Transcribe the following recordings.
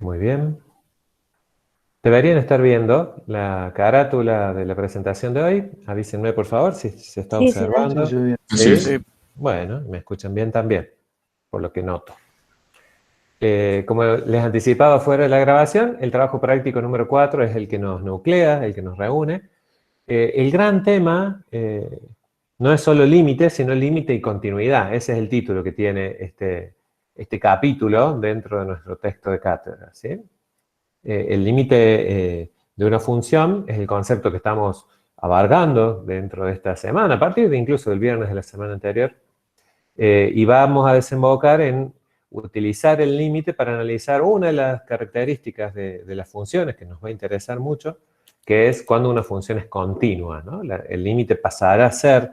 Muy bien. Deberían estar viendo la carátula de la presentación de hoy. Avísenme, por favor, si se está Sí, observando. Sí. ¿Sí? Bueno, me escuchan bien también, por lo que noto. Como les anticipaba fuera de la grabación, el trabajo práctico número 4 es el que nos nuclea, el que nos reúne. El gran tema no es solo límite, sino límite y continuidad. Ese es el título que tiene este capítulo dentro de nuestro texto de cátedra, ¿sí? El límite de una función es el concepto que estamos abarcando dentro de esta semana, a partir de incluso del viernes de la semana anterior, y vamos a desembocar en utilizar el límite para analizar una de las características de las funciones que nos va a interesar mucho, que es cuando una función es continua, ¿no? El límite pasará a ser,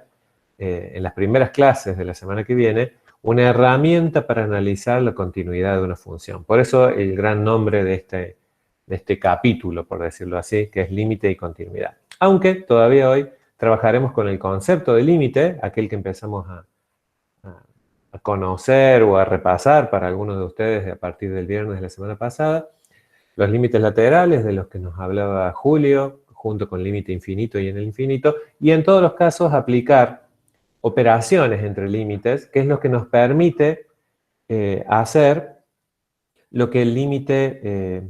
en las primeras clases de la semana que viene, una herramienta para analizar la continuidad de una función. Por eso el gran nombre de este capítulo, por decirlo así, que es límite y continuidad. Aunque todavía hoy trabajaremos con el concepto de límite, aquel que empezamos a conocer o a repasar para algunos de ustedes a partir del viernes de la semana pasada, los límites laterales de los que nos hablaba Julio, junto con límite infinito y en el infinito, y en todos los casos aplicar operaciones entre límites, que es lo que nos permite hacer lo que el límite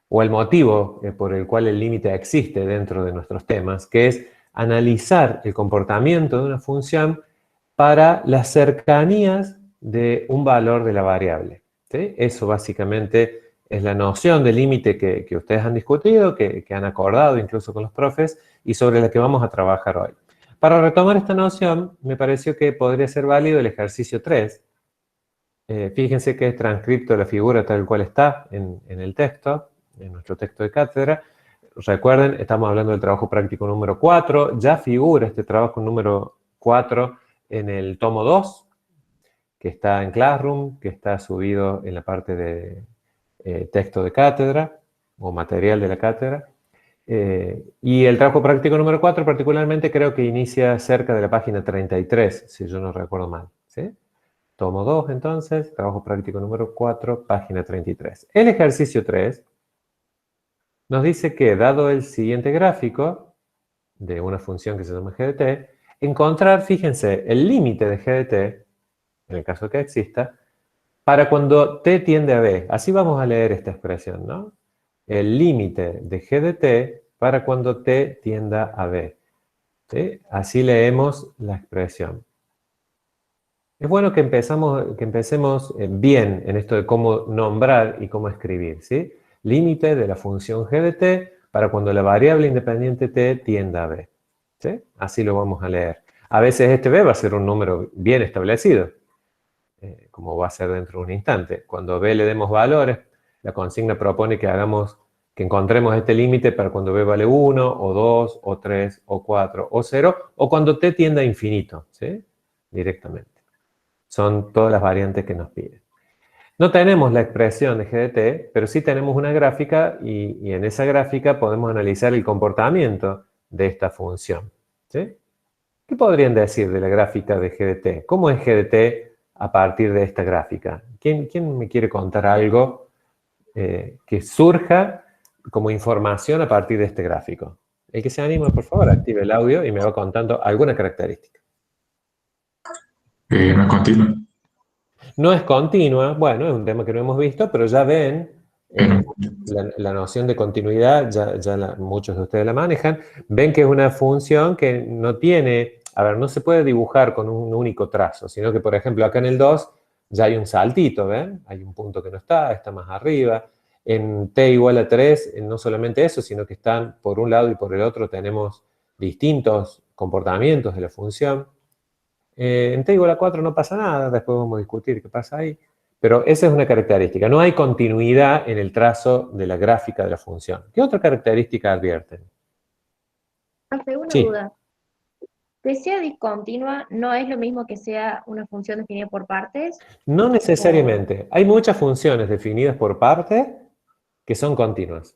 o el motivo por el cual el límite existe dentro de nuestros temas, que es analizar el comportamiento de una función para las cercanías de un valor de la variable, ¿sí? Eso básicamente es la noción de límite que ustedes han discutido, que han acordado incluso con los profes y sobre la que vamos a trabajar hoy. Para retomar esta noción, me pareció que podría ser válido el ejercicio 3. Fíjense que es transcripto de la figura tal cual está en el texto, en nuestro texto de cátedra. Recuerden, estamos hablando del trabajo práctico número 4. Ya figura este trabajo número 4 en el tomo 2, que está en Classroom, que está subido en la parte de texto de cátedra o material de la cátedra. Y el trabajo práctico número 4 particularmente creo que inicia cerca de la página 33, si yo no recuerdo mal, ¿sí? Tomo 2 entonces, trabajo práctico número 4, página 33. El ejercicio 3 nos dice que, dado el siguiente gráfico de una función que se llama g de t, encontrar, fíjense, el límite de g de t, en el caso que exista, para cuando t tiende a b. Así vamos a leer esta expresión, ¿no? El límite de g de t para cuando t tienda a b. ¿Sí? Así leemos la expresión. Es bueno que empecemos bien en esto de cómo nombrar y cómo escribir, ¿sí? Límite de la función g de t para cuando la variable independiente t tienda a b, ¿sí? Así lo vamos a leer. A veces este b va a ser un número bien establecido, como va a ser dentro de un instante. Cuando a b le demos valores, la consigna propone que encontremos este límite para cuando b vale 1, o 2, o 3, o 4, o 0, o cuando t tienda a infinito, ¿sí? Directamente. Son todas las variantes que nos piden. No tenemos la expresión de g de t, pero sí tenemos una gráfica y en esa gráfica podemos analizar el comportamiento de esta función, ¿sí? ¿Qué podrían decir de la gráfica de g de t? ¿Cómo es g de t a partir de esta gráfica? ¿Quién me quiere contar algo que surja como información a partir de este gráfico? El que se anima, por favor, active el audio y me va contando alguna característica. No es continua. No es continua, bueno, es un tema que no hemos visto, pero ya ven la noción de continuidad, ya muchos de ustedes la manejan, ven que es una función que no tiene, a ver, no se puede dibujar con un único trazo, sino que, por ejemplo, acá en el 2 ya hay un saltito, ¿ven? Hay un punto que no está más arriba. En t igual a 3, no solamente eso, sino que están por un lado y por el otro tenemos distintos comportamientos de la función. En t igual a 4 no pasa nada, después vamos a discutir qué pasa ahí. Pero esa es una característica. No hay continuidad en el trazo de la gráfica de la función. ¿Qué otra característica advierten? Una Sí. duda. Que sea discontinua no es lo mismo que sea una función definida por partes. No necesariamente. Hay muchas funciones definidas por parte que son continuas.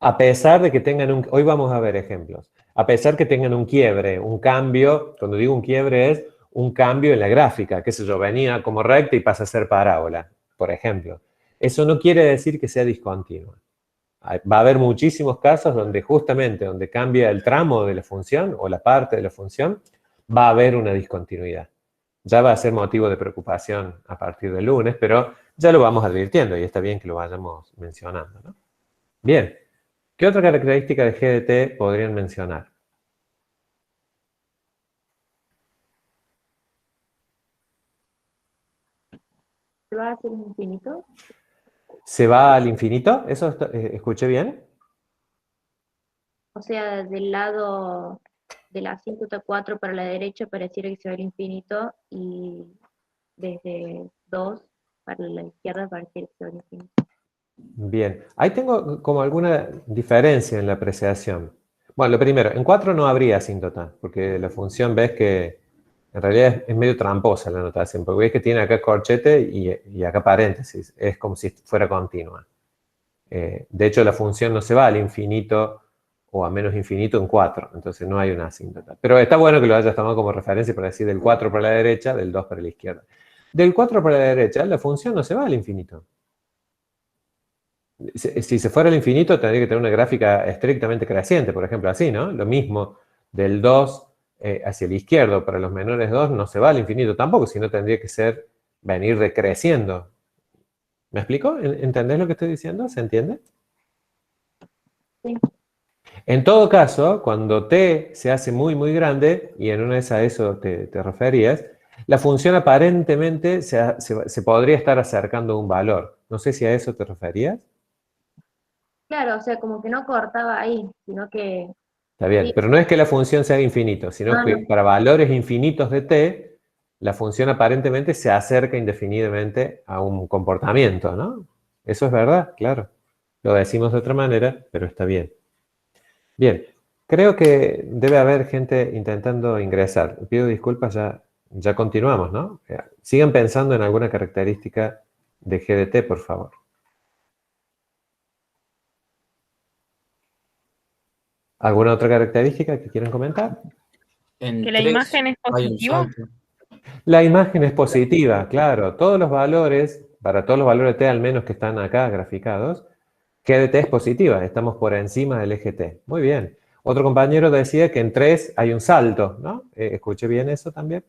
A pesar de que tengan hoy vamos a ver ejemplos, a pesar que tengan un quiebre, un cambio, cuando digo un quiebre es un cambio en la gráfica, qué sé yo, venía como recta y pasa a ser parábola, por ejemplo. Eso no quiere decir que sea discontinua. Va a haber muchísimos casos donde justamente donde cambia el tramo de la función o la parte de la función, va a haber una discontinuidad. Ya va a ser motivo de preocupación a partir del lunes, pero ya lo vamos advirtiendo y está bien que lo vayamos mencionando, ¿no? Bien, ¿qué otra característica de GDT podrían mencionar? ¿Se va a hacer infinito? ¿Se va al infinito? ¿Eso escuché bien? O sea, del lado de la asíntota 4 para la derecha pareciera que se va al infinito y desde 2 para la izquierda pareciera que se va al infinito. Bien, ahí tengo como alguna diferencia en la apreciación. Bueno, lo primero, en 4 no habría asíntota, porque la función ves que en realidad es medio tramposa la notación, porque ves que tiene acá corchete y acá paréntesis, es como si fuera continua. De hecho, la función no se va al infinito o a menos infinito en 4, entonces no hay una asíntota. Pero está bueno que lo hayas tomado como referencia para decir del 4 para la derecha, del 2 para la izquierda. Del 4 para la derecha, la función no se va al infinito. Si se fuera al infinito, tendría que tener una gráfica estrictamente creciente, por ejemplo, así, ¿no? Lo mismo del 2 hacia el izquierdo para los menores 2 no se va al infinito tampoco, sino tendría que ser venir decreciendo. ¿Me explico? ¿Entendés lo que estoy diciendo? ¿Se entiende? Sí. En todo caso, cuando t se hace muy, muy grande, y en una de esas a eso te referías, la función aparentemente se podría estar acercando a un valor. No sé si a eso te referías. Claro, o sea, como que no cortaba ahí, sino que Está bien, sí, pero no es que la función sea infinito, sino no, que no, para valores infinitos de t, la función aparentemente se acerca indefinidamente a un comportamiento, ¿no? Eso es verdad, claro. Lo decimos de otra manera, pero está bien. Bien, creo que debe haber gente intentando ingresar. Pido disculpas, ya continuamos, ¿no? Sigan pensando en alguna característica de GDT, por favor. ¿Alguna otra característica que quieran comentar? En Que la 3 imagen es hay un positiva. salto. La imagen es positiva, claro. Todos los valores, para todos los valores de t al menos que están acá graficados, GDT es positiva, estamos por encima del eje t. Muy bien. Otro compañero decía que en 3 hay un salto, ¿no? ¿Escuché bien eso también?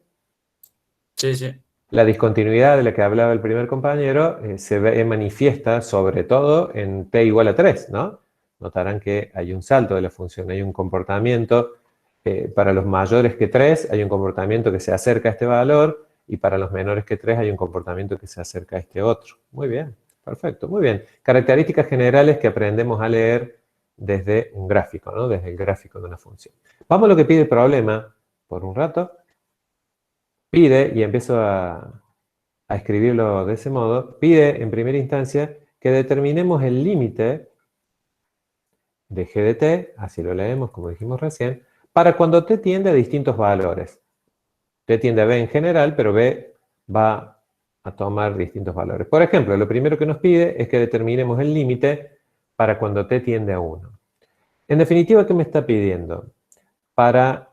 Sí, sí. La discontinuidad de la que hablaba el primer compañero se ve manifiesta sobre todo en t igual a 3, ¿no? Notarán que hay un salto de la función, hay un comportamiento, para los mayores que 3 hay un comportamiento que se acerca a este valor y para los menores que 3 hay un comportamiento que se acerca a este otro. Muy bien, perfecto, muy bien. Características generales que aprendemos a leer desde un gráfico, ¿no? Desde el gráfico de una función. Vamos a lo que pide el problema por un rato. Pide, y empiezo a escribirlo de ese modo, pide en primera instancia que determinemos el límite de g de t, así lo leemos como dijimos recién, para cuando t tiende a distintos valores. T tiende a b en general, pero b va a tomar distintos valores. Por ejemplo, lo primero que nos pide es que determinemos el límite para cuando t tiende a 1. En definitiva, ¿qué me está pidiendo? Para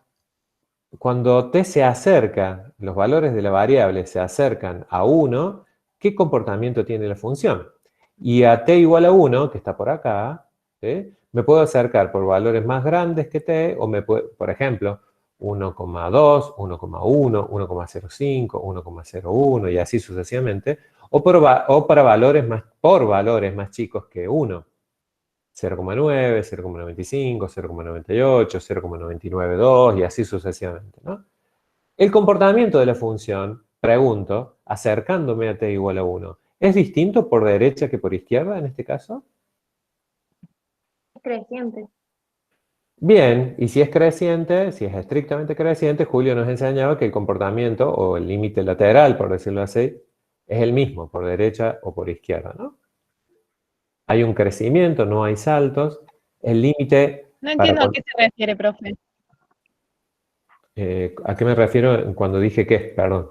cuando t se acerca, los valores de la variable se acercan a 1, ¿qué comportamiento tiene la función? Y a t igual a 1, que está por acá, ¿sí? Me puedo acercar por valores más grandes que t, o por ejemplo, 1,2, 1,1, 1,05, 1,01 y así sucesivamente, o para por valores más chicos que 1. 0,9, 0,95, 0,98, 0,992 y así sucesivamente, ¿no? El comportamiento de la función, pregunto, acercándome a t igual a 1, ¿es distinto por derecha que por izquierda en este caso? es creciente. Bien, y si es creciente, si es estrictamente creciente, Julio nos enseñaba que el comportamiento o el límite lateral, por decirlo así, es el mismo por derecha o por izquierda, ¿no? Hay un crecimiento, no hay saltos. El límite No para entiendo a qué se refiere, profe. ¿a qué me refiero cuando dije qué? Perdón.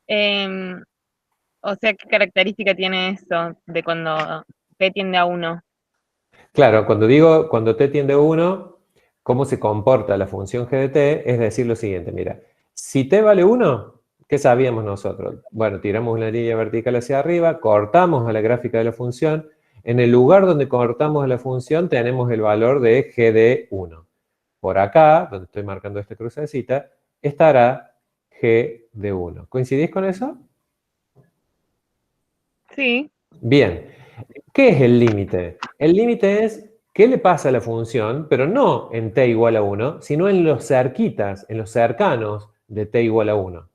Em, o sea, ¿qué característica tiene eso de cuando P tiende a 1? Claro, cuando digo cuando t tiende a 1, ¿cómo se comporta la función g de t? Es decir lo siguiente, mira, si t vale 1, ¿Qué sabíamos nosotros? Bueno, tiramos una línea vertical hacia arriba, cortamos a la gráfica de la función. En el lugar donde cortamos a la función tenemos el valor de g de 1. Por acá, donde estoy marcando esta crucecita, estará g de 1. ¿Coincidís con eso? Sí. Bien. ¿Qué es el límite? El límite es qué le pasa a la función, pero no en t igual a 1, sino en los cerquitas, en los cercanos de t igual a 1.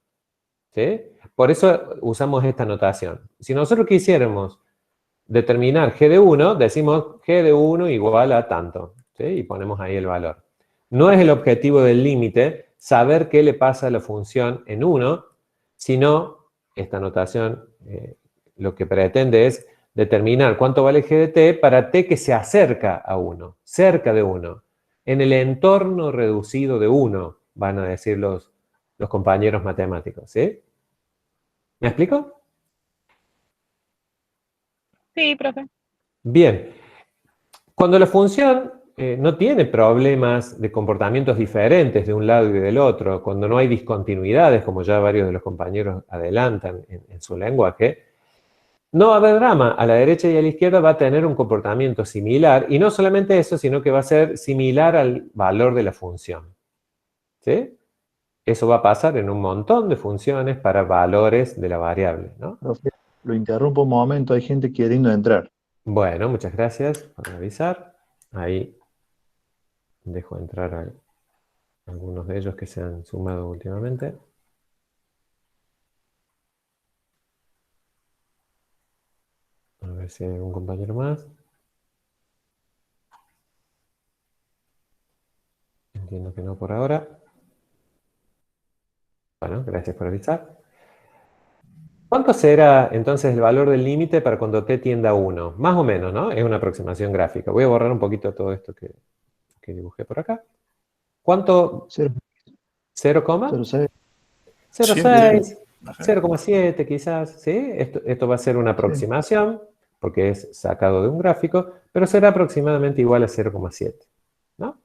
¿Sí? Por eso usamos esta notación. Si nosotros quisiéramos determinar g de 1, decimos g de 1 igual a tanto, ¿sí? Y ponemos ahí el valor. No es el objetivo del límite saber qué le pasa a la función en 1, sino esta notación lo que pretende es determinar cuánto vale g de t para t que se acerca a 1, cerca de 1, en el entorno reducido de 1, van a decir los compañeros matemáticos, ¿sí? ¿Me explico? Sí, profe. Bien. Cuando la función no tiene problemas de comportamientos diferentes de un lado y del otro, cuando no hay discontinuidades, como ya varios de los compañeros adelantan en su lenguaje, no va a haber drama. A la derecha y a la izquierda va a tener un comportamiento similar, y no solamente eso, sino que va a ser similar al valor de la función. ¿Sí? Eso va a pasar en un montón de funciones para valores de la variable, ¿no? Profe, lo interrumpo un momento, hay gente queriendo entrar. Bueno, muchas gracias por avisar. Ahí dejo entrar a algunos de ellos que se han sumado últimamente. A ver si hay algún compañero más. Entiendo que no por ahora. Bueno, gracias por avisar. ¿Cuánto será entonces el valor del límite para cuando t tienda a 1? Más o menos, ¿no? Es una aproximación gráfica. Voy a borrar un poquito todo esto que dibujé por acá. ¿Cuánto? 0, 0, 0,6. 0,6, 0,7 quizás, ¿sí? Esto va a ser una aproximación, porque es sacado de un gráfico, pero será aproximadamente igual a 0,7, ¿no?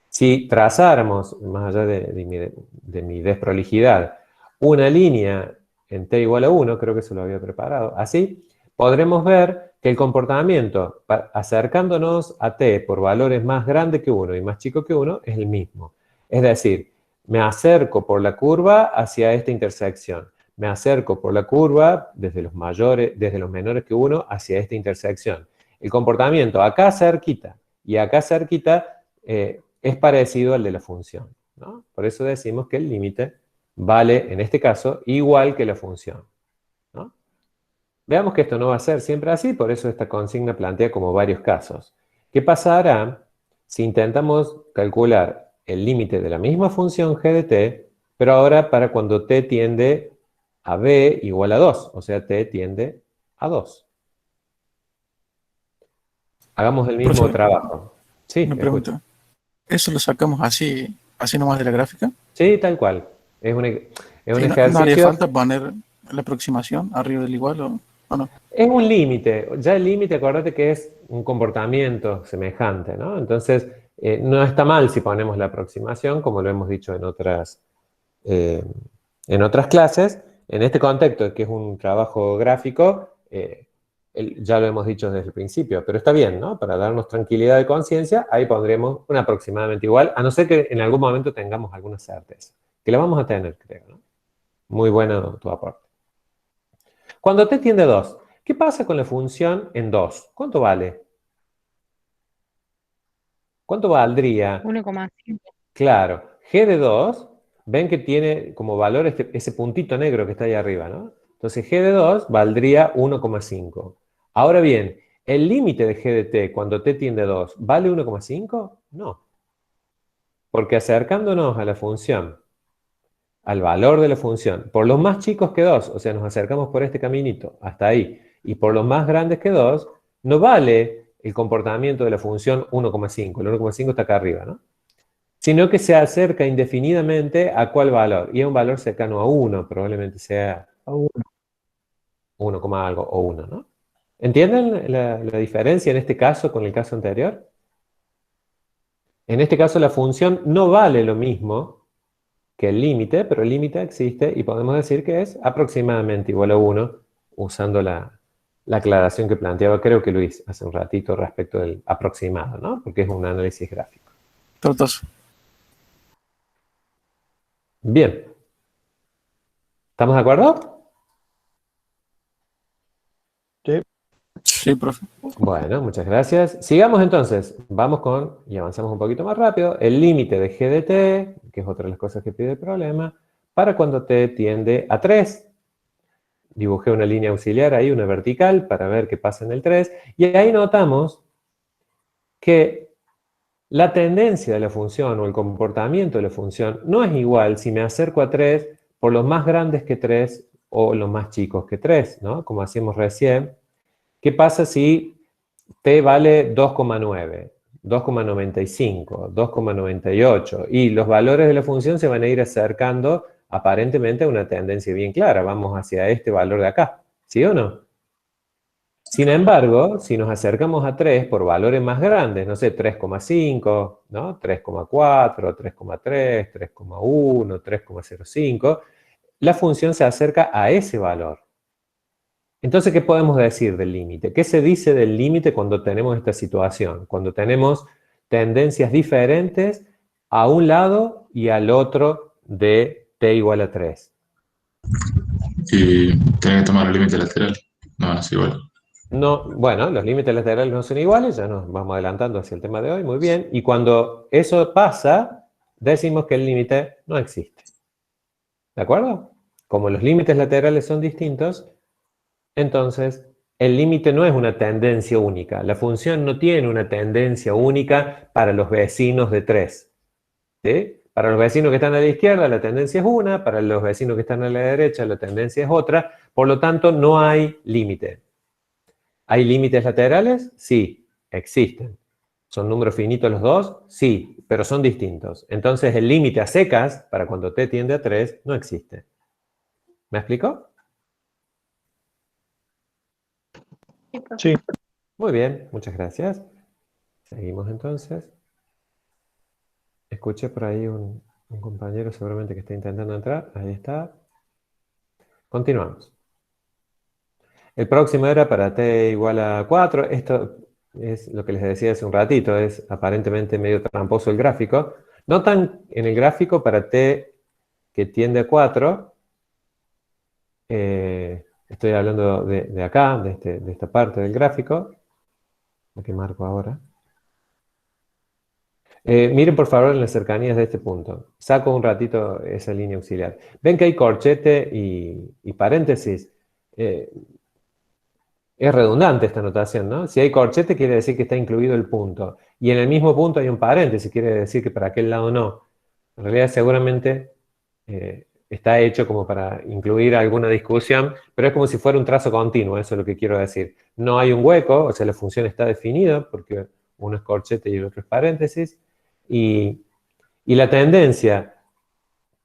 Si trazáramos, más allá de mi desprolijidad, una línea en t igual a 1, creo que se lo había preparado, así, podremos ver que el comportamiento, acercándonos a t por valores más grandes que 1 y más chicos que 1, es el mismo. Es decir, me acerco por la curva hacia esta intersección. Me acerco por la curva desde los menores que 1 hacia esta intersección. El comportamiento acá cerquita y acá cerquita es parecido al de la función, ¿no? Por eso decimos que el límite vale, en este caso, igual que la función, ¿no? Veamos que esto no va a ser siempre así, por eso esta consigna plantea como varios casos. ¿Qué pasará si intentamos calcular el límite de la misma función g de t, pero ahora para cuando t tiende a b igual a 2, o sea, t tiende a 2? Hagamos el mismo Profesor, trabajo. Sí, una escucho. pregunta. ¿Eso lo sacamos así nomás de la gráfica? Sí, tal cual. Es un Sí, no haría ejercicio. falta poner la aproximación arriba del igual o no. Es un límite. Ya el límite, acuérdate que es un comportamiento semejante, ¿no? Entonces, no está mal si ponemos la aproximación, como lo hemos dicho en otras clases. En este contexto, que es un trabajo gráfico, ya lo hemos dicho desde el principio, pero está bien, ¿no? Para darnos tranquilidad de conciencia, ahí pondremos un aproximadamente igual, a no ser que en algún momento tengamos alguna certeza. Que la vamos a tener, creo, ¿no? Muy bueno tu aporte. Cuando t tiende a 2, ¿qué pasa con la función en 2? ¿Cuánto vale? ¿Cuánto valdría? 1,5. Claro, g de 2, ven que tiene como valor ese puntito negro que está ahí arriba, ¿no? Entonces g de 2 valdría 1,5. Ahora bien, ¿el límite de g de t cuando t tiende a 2 vale 1,5? No. Porque acercándonos a la función, al valor de la función, por los más chicos que 2, o sea, nos acercamos por este caminito hasta ahí, y por los más grandes que 2, no vale el comportamiento de la función 1,5. El 1,5 está acá arriba, ¿no? Sino que se acerca indefinidamente a cuál valor, y es un valor cercano a 1, probablemente sea 1, algo o 1, ¿no? ¿Entienden la diferencia en este caso con el caso anterior? En este caso la función no vale lo mismo que el límite, pero el límite existe y podemos decir que es aproximadamente igual a 1, usando la aclaración que planteaba, creo que Luis, hace un ratito respecto del aproximado, ¿no? Porque es un análisis gráfico. Tortoso. Bien. ¿Estamos de acuerdo? Sí, profe. Bueno, muchas gracias. Sigamos entonces. Vamos con, y avanzamos un poquito más rápido, el límite de g de t, que es otra de las cosas que pide el problema, para cuando t tiende a 3. Dibujé una línea auxiliar ahí, una vertical, para ver qué pasa en el 3. Y ahí notamos que la tendencia de la función o el comportamiento de la función no es igual si me acerco a 3 por los más grandes que 3 o los más chicos que 3, ¿no? Como hacíamos recién. ¿Qué pasa si t vale 2,9, 2,95, 2,98 y los valores de la función se van a ir acercando aparentemente a una tendencia bien clara? Vamos hacia este valor de acá, ¿sí o no? Sin embargo, si nos acercamos a 3 por valores más grandes, no sé, 3,5, ¿no? 3,4, 3,3, 3,1, 3,05, la función se acerca a ese valor. Entonces, ¿qué podemos decir del límite? ¿Qué se dice del límite cuando tenemos esta situación? Cuando tenemos tendencias diferentes a un lado y al otro de t igual a 3. Y tenés que tomar el límite lateral. No van a ser igual. No, bueno, los límites laterales no son iguales, ya nos vamos adelantando hacia el tema de hoy, muy bien. Y cuando eso pasa, decimos que el límite no existe. ¿De acuerdo? Como los límites laterales son distintos, entonces el límite no es una tendencia única. La función no tiene una tendencia única para los vecinos de 3. ¿Sí? Para los vecinos que están a la izquierda la tendencia es una, para los vecinos que están a la derecha la tendencia es otra, por lo tanto no hay límite. ¿Hay límites laterales? Sí, existen. ¿Son números finitos los dos? Sí, pero son distintos. Entonces el límite a secas, para cuando t tiende a 3, no existe. ¿Me explico? Sí, Muy bien, muchas gracias. Seguimos entonces. Escuché por ahí un compañero seguramente que está intentando entrar. Ahí está. Continuamos. El próximo era para t igual a 4. Esto es lo que les decía hace un ratito. Es aparentemente medio tramposo el gráfico. Notan en el gráfico para t que tiende a 4. Estoy hablando de acá, de esta parte del gráfico. Lo que marco ahora. Miren por favor en las cercanías de este punto. Saco un ratito esa línea auxiliar. Ven que hay corchete y paréntesis. Es redundante esta notación, ¿no? Si hay corchete quiere decir que está incluido el punto. Y en el mismo punto hay un paréntesis, quiere decir que para aquel lado no. En realidad seguramente está hecho como para incluir alguna discusión, pero es como si fuera un trazo continuo, eso es lo que quiero decir. No hay un hueco, o sea, la función está definida porque uno es corchete y el otro es paréntesis. Y la tendencia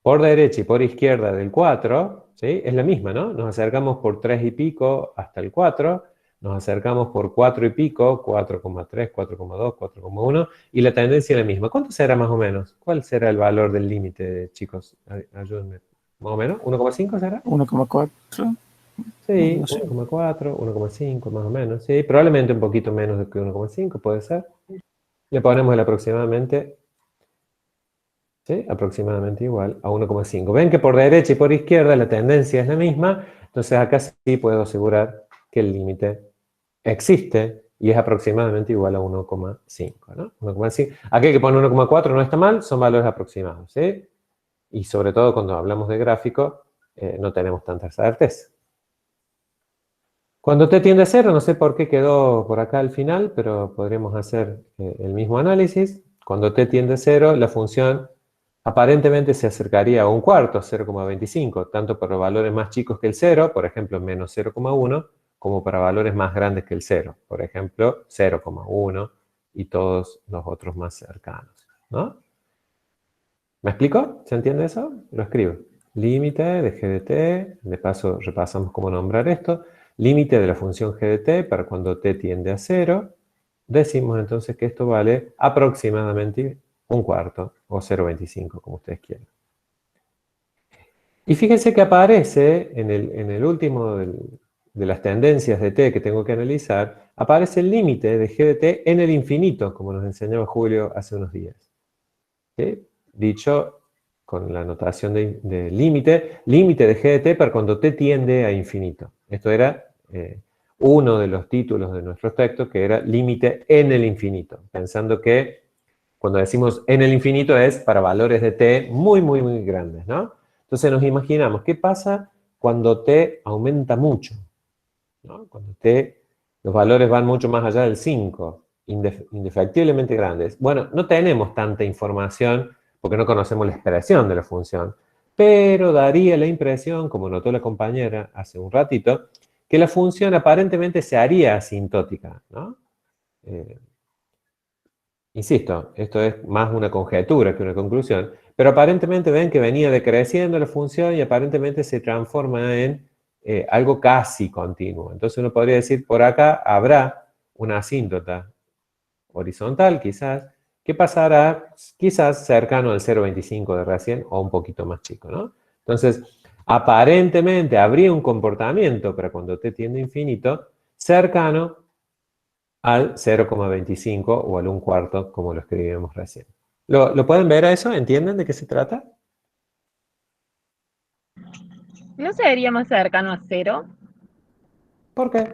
por derecha y por izquierda del 4, ¿sí? Es la misma, ¿no? Nos acercamos por 3 y pico hasta el 4, nos acercamos por 4 y pico, 4,3, 4,2, 4,1, y la tendencia es la misma. ¿Cuánto será más o menos? ¿Cuál será el valor del límite, chicos? Ayúdenme. ¿Más o menos? ¿1,5 será? 1,4. Sí, No sé. 1,4, 1,5 más o menos. Sí, probablemente un poquito menos de que 1,5, puede ser. Le ponemos el aproximadamente, ¿sí? Aproximadamente igual a 1,5. Ven que por derecha y por izquierda la tendencia es la misma, entonces acá sí puedo asegurar que el límite existe y es aproximadamente igual a 1,5, ¿no? 1,5. Aquí que pone 1,4 no está mal, son valores aproximados, ¿sí? Y sobre todo cuando hablamos de gráfico, no tenemos tanta certeza. Cuando t tiende a 0, no sé por qué quedó por acá al final, pero podremos hacer el mismo análisis. Cuando t tiende a 0, la función aparentemente se acercaría a un cuarto, 0,25, tanto para valores más chicos que el 0, por ejemplo, menos 0,1, como para valores más grandes que el 0, por ejemplo, 0,1 y todos los otros más cercanos, ¿no? ¿Me explico? ¿Se entiende eso? Lo escribo. Límite de g de t, de paso repasamos cómo nombrar esto, límite de la función g de t para cuando t tiende a 0, decimos entonces que esto vale aproximadamente un cuarto, o 0,25, como ustedes quieran. Y fíjense que aparece en el último de las tendencias de t que tengo que analizar, aparece el límite de g de t en el infinito, como nos enseñaba Julio hace unos días. ¿Sí? Dicho con la notación de límite, límite de g de t para cuando t tiende a infinito. Esto era uno de los títulos de nuestros textos, que era límite en el infinito, pensando que cuando decimos en el infinito es para valores de t muy, muy, muy grandes, ¿no? Entonces nos imaginamos, ¿qué pasa cuando t aumenta mucho? ¿No? Cuando los valores van mucho más allá del 5, indefectiblemente grandes. Bueno, no tenemos tanta información porque no conocemos la expresión de la función, pero daría la impresión, como notó la compañera hace un ratito, que la función aparentemente se haría asintótica, ¿no? Insisto, esto es más una conjetura que una conclusión, pero aparentemente ven que venía decreciendo la función y aparentemente se transforma en algo casi continuo. Entonces uno podría decir, por acá habrá una asíntota horizontal quizás, que pasará quizás cercano al 0,25 de recién o un poquito más chico, ¿no? Entonces, aparentemente habría un comportamiento para cuando t tiende a infinito cercano al 0,25 o al 1/4, como lo escribimos recién. ¿Lo pueden ver a eso? ¿Entienden de qué se trata? ¿No sería más cercano a 0? ¿Por qué?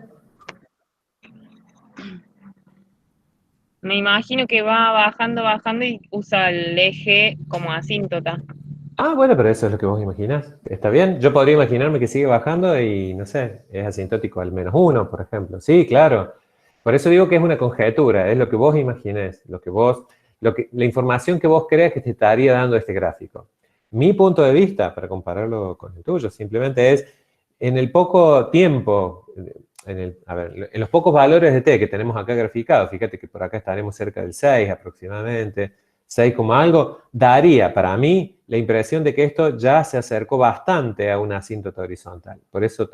Me imagino que va bajando, bajando y usa el eje como asíntota. Ah, bueno, pero eso es lo que vos imaginás. ¿Está bien? Yo podría imaginarme que sigue bajando y, no sé, es asintótico al -1, por ejemplo. Sí, claro. Por eso digo que es una conjetura, es lo que vos imaginés, la información que vos crees que te estaría dando este gráfico. Mi punto de vista, para compararlo con el tuyo, simplemente es, en el poco tiempo, en los pocos valores de t que tenemos acá graficados, fíjate que por acá estaremos cerca del 6 aproximadamente, 6 como algo, daría para mí la impresión de que esto ya se acercó bastante a una asíntota horizontal. Por eso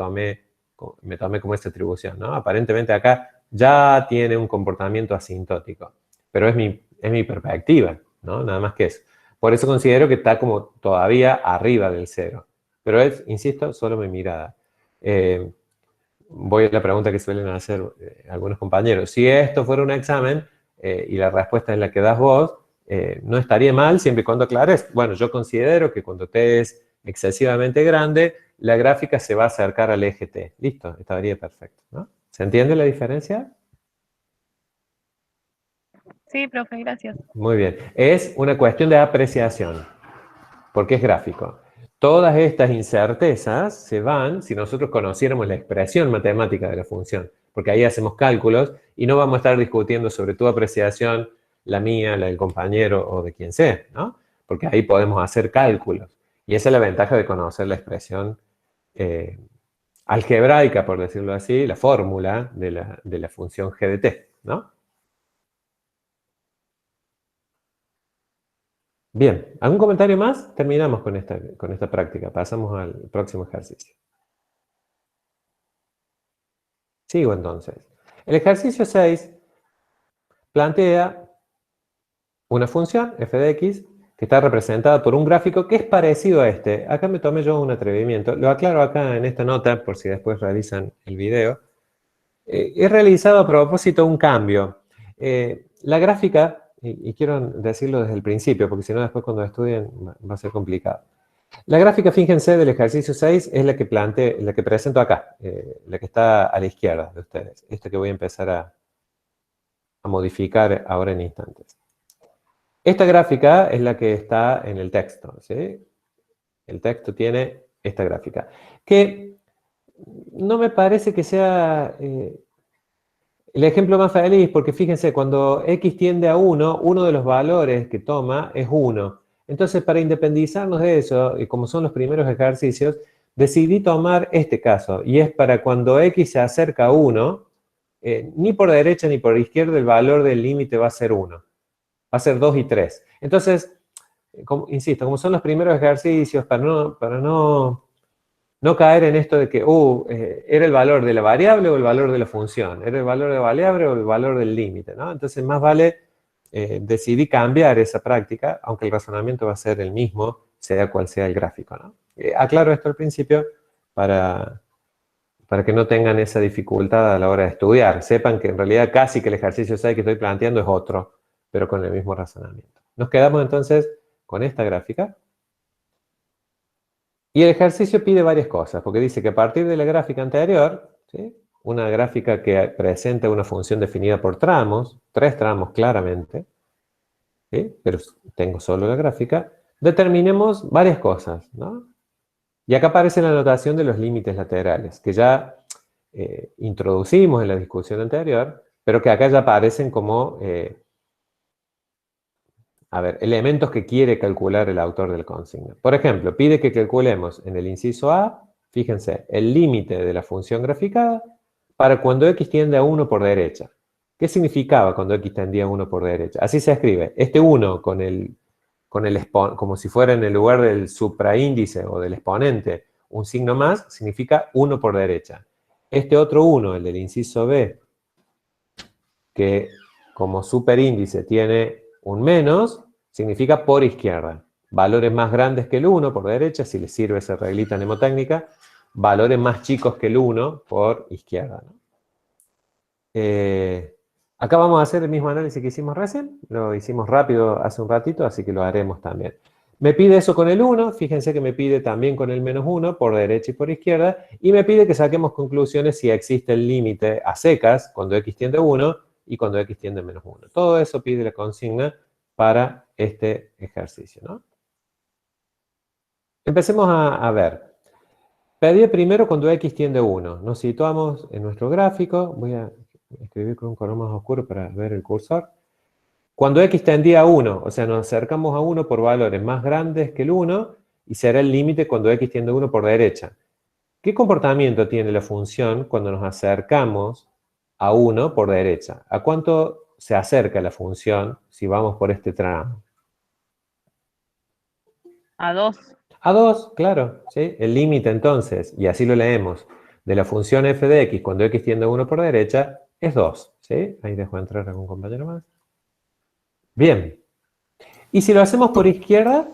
me tomé como esa atribución, ¿no? Aparentemente acá ya tiene un comportamiento asintótico, pero es mi perspectiva, ¿no? Nada más que eso. Por eso considero que está como todavía arriba del 0. Pero es, insisto, solo mi mirada. Voy a la pregunta que suelen hacer algunos compañeros. Si esto fuera un examen y la respuesta es la que das vos, no estaría mal siempre y cuando aclares. Bueno, yo considero que cuando t es excesivamente grande, la gráfica se va a acercar al eje t. Listo, estaría perfecto, ¿no? ¿Se entiende la diferencia? Sí, profe, gracias. Muy bien. Es una cuestión de apreciación, porque es gráfico. Todas estas incertezas se van si nosotros conociéramos la expresión matemática de la función, porque ahí hacemos cálculos y no vamos a estar discutiendo sobre tu apreciación, la mía, la del compañero o de quien sea, ¿no? Porque ahí podemos hacer cálculos. Y esa es la ventaja de conocer la expresión algebraica, por decirlo así, la fórmula de la función g de t, ¿no? Bien, ¿algún comentario más? Terminamos con esta práctica. Pasamos al próximo ejercicio. Sigo entonces. El ejercicio 6 plantea una función, f de x, que está representada por un gráfico que es parecido a este. Acá me tomé yo un atrevimiento. Lo aclaro acá en esta nota, por si después realizan el video. He realizado a propósito un cambio. La gráfica, y quiero decirlo desde el principio, porque si no después cuando estudien va a ser complicado. La gráfica, fíjense, del ejercicio 6 es la que presento acá, la que está a la izquierda de ustedes. Esta que voy a empezar a modificar ahora en instantes. Esta gráfica es la que está en el texto, ¿sí? El texto tiene esta gráfica, que no me parece que sea el ejemplo más feliz, porque fíjense, cuando x tiende a 1, uno de los valores que toma es 1. Entonces, para independizarnos de eso, y como son los primeros ejercicios, decidí tomar este caso, y es para cuando x se acerca a 1, ni por derecha ni por izquierda el valor del límite va a ser 1. Va a ser 2 y 3. Entonces, insisto, como son los primeros ejercicios, para no caer en esto de que, era el valor de la variable o el valor de la función, era el valor de la variable o el valor del límite, ¿no? Entonces, más vale, decidí cambiar esa práctica, aunque el razonamiento va a ser el mismo, sea cual sea el gráfico, ¿no? Aclaro esto al principio para que no tengan esa dificultad a la hora de estudiar. Sepan que en realidad casi que el ejercicio 6 que estoy planteando es otro, pero con el mismo razonamiento. Nos quedamos entonces con esta gráfica. Y el ejercicio pide varias cosas, porque dice que a partir de la gráfica anterior, ¿sí?, una gráfica que presenta una función definida por tramos, 3 tramos claramente, ¿sí?, pero tengo solo la gráfica, determinemos varias cosas, ¿no? Y acá aparece la notación de los límites laterales, que ya introducimos en la discusión anterior, pero que acá ya aparecen como, elementos que quiere calcular el autor de la consigna. Por ejemplo, pide que calculemos en el inciso A, fíjense, el límite de la función graficada para cuando x tiende a 1 por derecha. ¿Qué significaba cuando x tendía a 1 por derecha? Así se escribe. Este 1 como si fuera en el lugar del supraíndice o del exponente, un signo más, significa 1 por derecha. Este otro 1, el del inciso B, que como superíndice tiene un menos, significa por izquierda. Valores más grandes que el 1 por derecha, si les sirve esa reglita mnemotécnica, valores más chicos que el 1 por izquierda, ¿no? Acá vamos a hacer el mismo análisis que hicimos recién, lo hicimos rápido hace un ratito, así que lo haremos también. Me pide eso con el 1, fíjense que me pide también con el menos 1, por derecha y por izquierda, y me pide que saquemos conclusiones si existe el límite a secas, cuando x tiende a 1, y cuando x tiende a menos 1. Todo eso pide la consigna para este ejercicio, ¿no? Empecemos a ver. Pedí primero cuando x tiende a 1. Nos situamos en nuestro gráfico. Voy a escribir con un color más oscuro para ver el cursor. Cuando x tendía a 1, o sea, nos acercamos a 1 por valores más grandes que el 1, y será el límite cuando x tiende a 1 por derecha. ¿Qué comportamiento tiene la función cuando nos acercamos a 1 por derecha? ¿A cuánto se acerca la función si vamos por este tramo? A 2. A 2, claro, ¿sí? El límite entonces, y así lo leemos, de la función f de x cuando x tiende a 1 por derecha es 2, ¿sí? Ahí dejo entrar a algún compañero más. Bien. Y si lo hacemos por izquierda,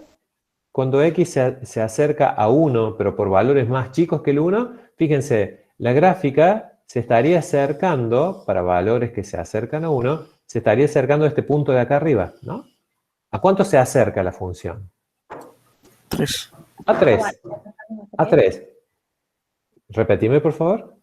cuando x se acerca a 1, pero por valores más chicos que el 1, fíjense, la gráfica se estaría acercando, para valores que se acercan a 1, se estaría acercando a este punto de acá arriba, ¿no? ¿A cuánto se acerca la función? 3. A 3. A 3. Repetime, por favor.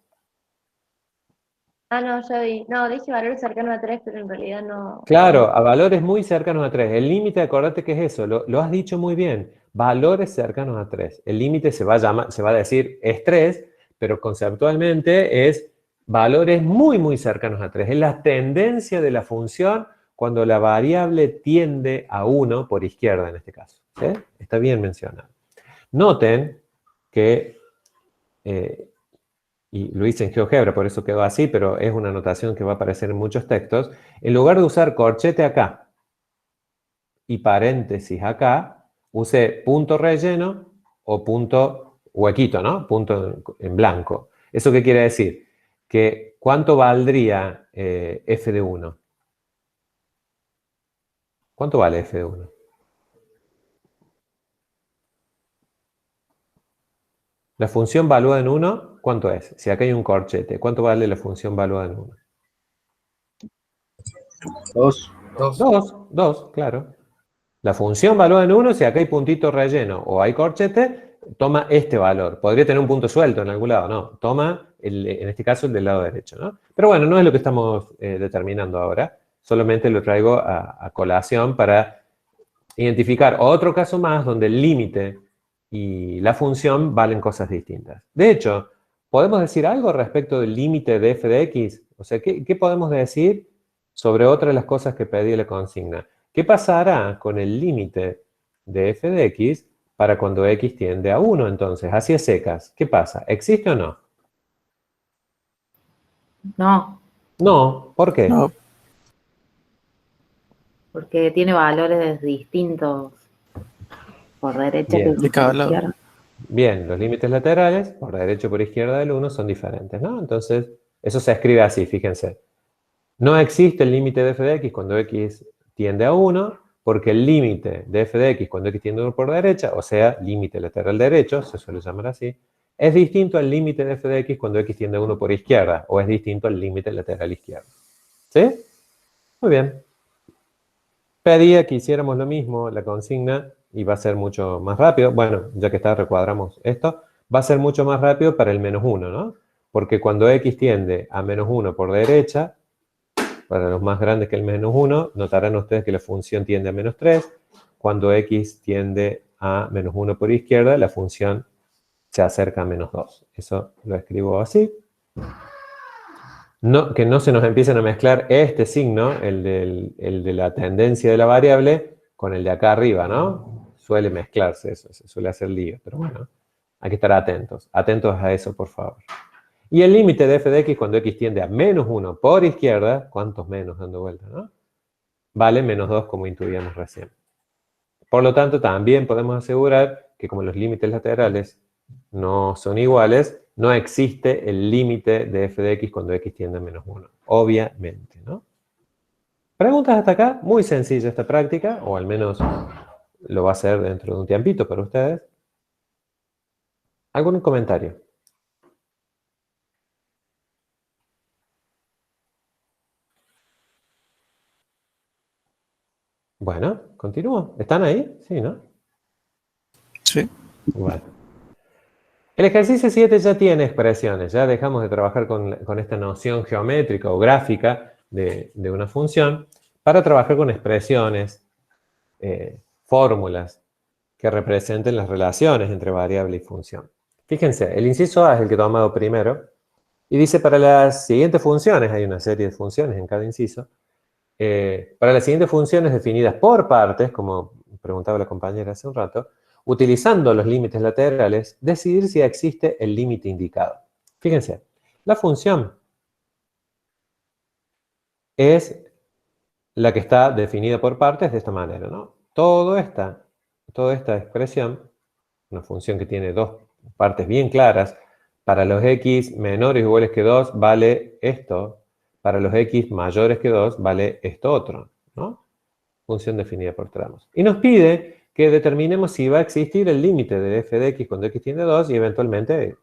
No, no, dice valores cercanos a 3, pero en realidad no. Claro, a valores muy cercanos a 3. El límite, acordate que es eso, lo has dicho muy bien. Valores cercanos a 3. El límite se va a decir es 3, pero conceptualmente es valores muy, muy cercanos a 3. Es la tendencia de la función cuando la variable tiende a 1 por izquierda en este caso. ¿Sí? Está bien mencionado. Noten que, y lo hice en GeoGebra, por eso quedó así, pero es una notación que va a aparecer en muchos textos, en lugar de usar corchete acá y paréntesis acá, use punto relleno o punto huequito, ¿no? Punto en blanco. ¿Eso qué quiere decir? Que ¿cuánto valdría f de 1? ¿Cuánto vale f de 1? La función valuada en 1, ¿cuánto es? Si acá hay un corchete, ¿cuánto vale la función valuada en 1? 2. 2, claro. La función valuada en 1, si acá hay puntito relleno o hay corchete, toma este valor. Podría tener un punto suelto en algún lado, no. Toma, en este caso, el del lado derecho, ¿no? Pero bueno, no es lo que estamos determinando ahora. Solamente lo traigo a colación para identificar otro caso más donde el límite y la función valen cosas distintas. De hecho, ¿podemos decir algo respecto del límite de f de x? O sea, ¿qué podemos decir sobre otra de las cosas que pedí la consigna? ¿Qué pasará con el límite de f de x para cuando x tiende a 1 entonces? Así a secas. ¿Qué pasa? ¿Existe o no? No, No. ¿Por qué? No, porque tiene valores distintos por derecha Bien. que De cada por lado. izquierda. Bien, los límites laterales, por derecha y por izquierda del 1, son diferentes, ¿no? Entonces, eso se escribe así, fíjense. No existe el límite de f de x cuando x tiende a 1, porque el límite de f de x cuando x tiende a 1 por derecha, o sea, límite lateral derecho, se suele llamar así, es distinto al límite de f de x cuando x tiende a 1 por izquierda, o es distinto al límite lateral izquierdo. ¿Sí? Muy bien. Pedía que hiciéramos lo mismo, la consigna, y va a ser mucho más rápido. Bueno, ya que está, recuadramos esto. Va a ser mucho más rápido para el menos 1, ¿no? Porque cuando x tiende a menos 1 por derecha, para los más grandes que el menos 1, notarán ustedes que la función tiende a menos 3. Cuando x tiende a menos 1 por izquierda, la función se acerca a menos 2. Eso lo escribo así. No, que no se nos empiecen a mezclar este signo, el de la tendencia de la variable, con el de acá arriba, ¿no? Suele mezclarse eso, se suele hacer lío, pero bueno, hay que estar atentos. Atentos a eso, por favor. Y el límite de f de x cuando x tiende a menos 1 por izquierda, ¿cuántos menos dando vuelta, no? Vale menos 2 como intuíamos recién. Por lo tanto, también podemos asegurar que como los límites laterales no son iguales, no existe el límite de f de x cuando x tiende a menos 1. Obviamente, ¿no? ¿Preguntas hasta acá? Muy sencilla esta práctica, o al menos lo va a ser dentro de un tiempito para ustedes. ¿Algún comentario? Bueno, continúo. ¿Están ahí? Sí, ¿no? Sí. Bueno. El ejercicio 7 ya tiene expresiones, ya dejamos de trabajar con esta noción geométrica o gráfica de una función para trabajar con expresiones, fórmulas que representen las relaciones entre variable y función. Fíjense, el inciso A es el que he tomado primero y dice para las siguientes funciones, hay una serie de funciones en cada inciso, para las siguientes funciones definidas por partes, como preguntaba la compañera hace un rato, utilizando los límites laterales, decidir si existe el límite indicado. Fíjense, la función es la que está definida por partes de esta manera, ¿no? Toda esta expresión, una función que tiene dos partes bien claras, para los x menores o iguales que 2 vale esto, para los x mayores que 2 vale esto otro, ¿no? Función definida por tramos. Y nos pide que determinemos si va a existir el límite de f de x cuando x tiende a 2 y eventualmente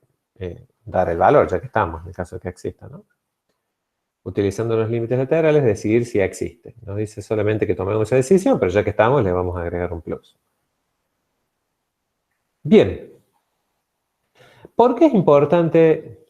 dar el valor, ya que estamos, en el caso de que exista, ¿no? Utilizando los límites laterales, decidir si existe. Nos dice solamente que tomemos esa decisión, pero ya que estamos, le vamos a agregar un plus. Bien. ¿Por qué es importante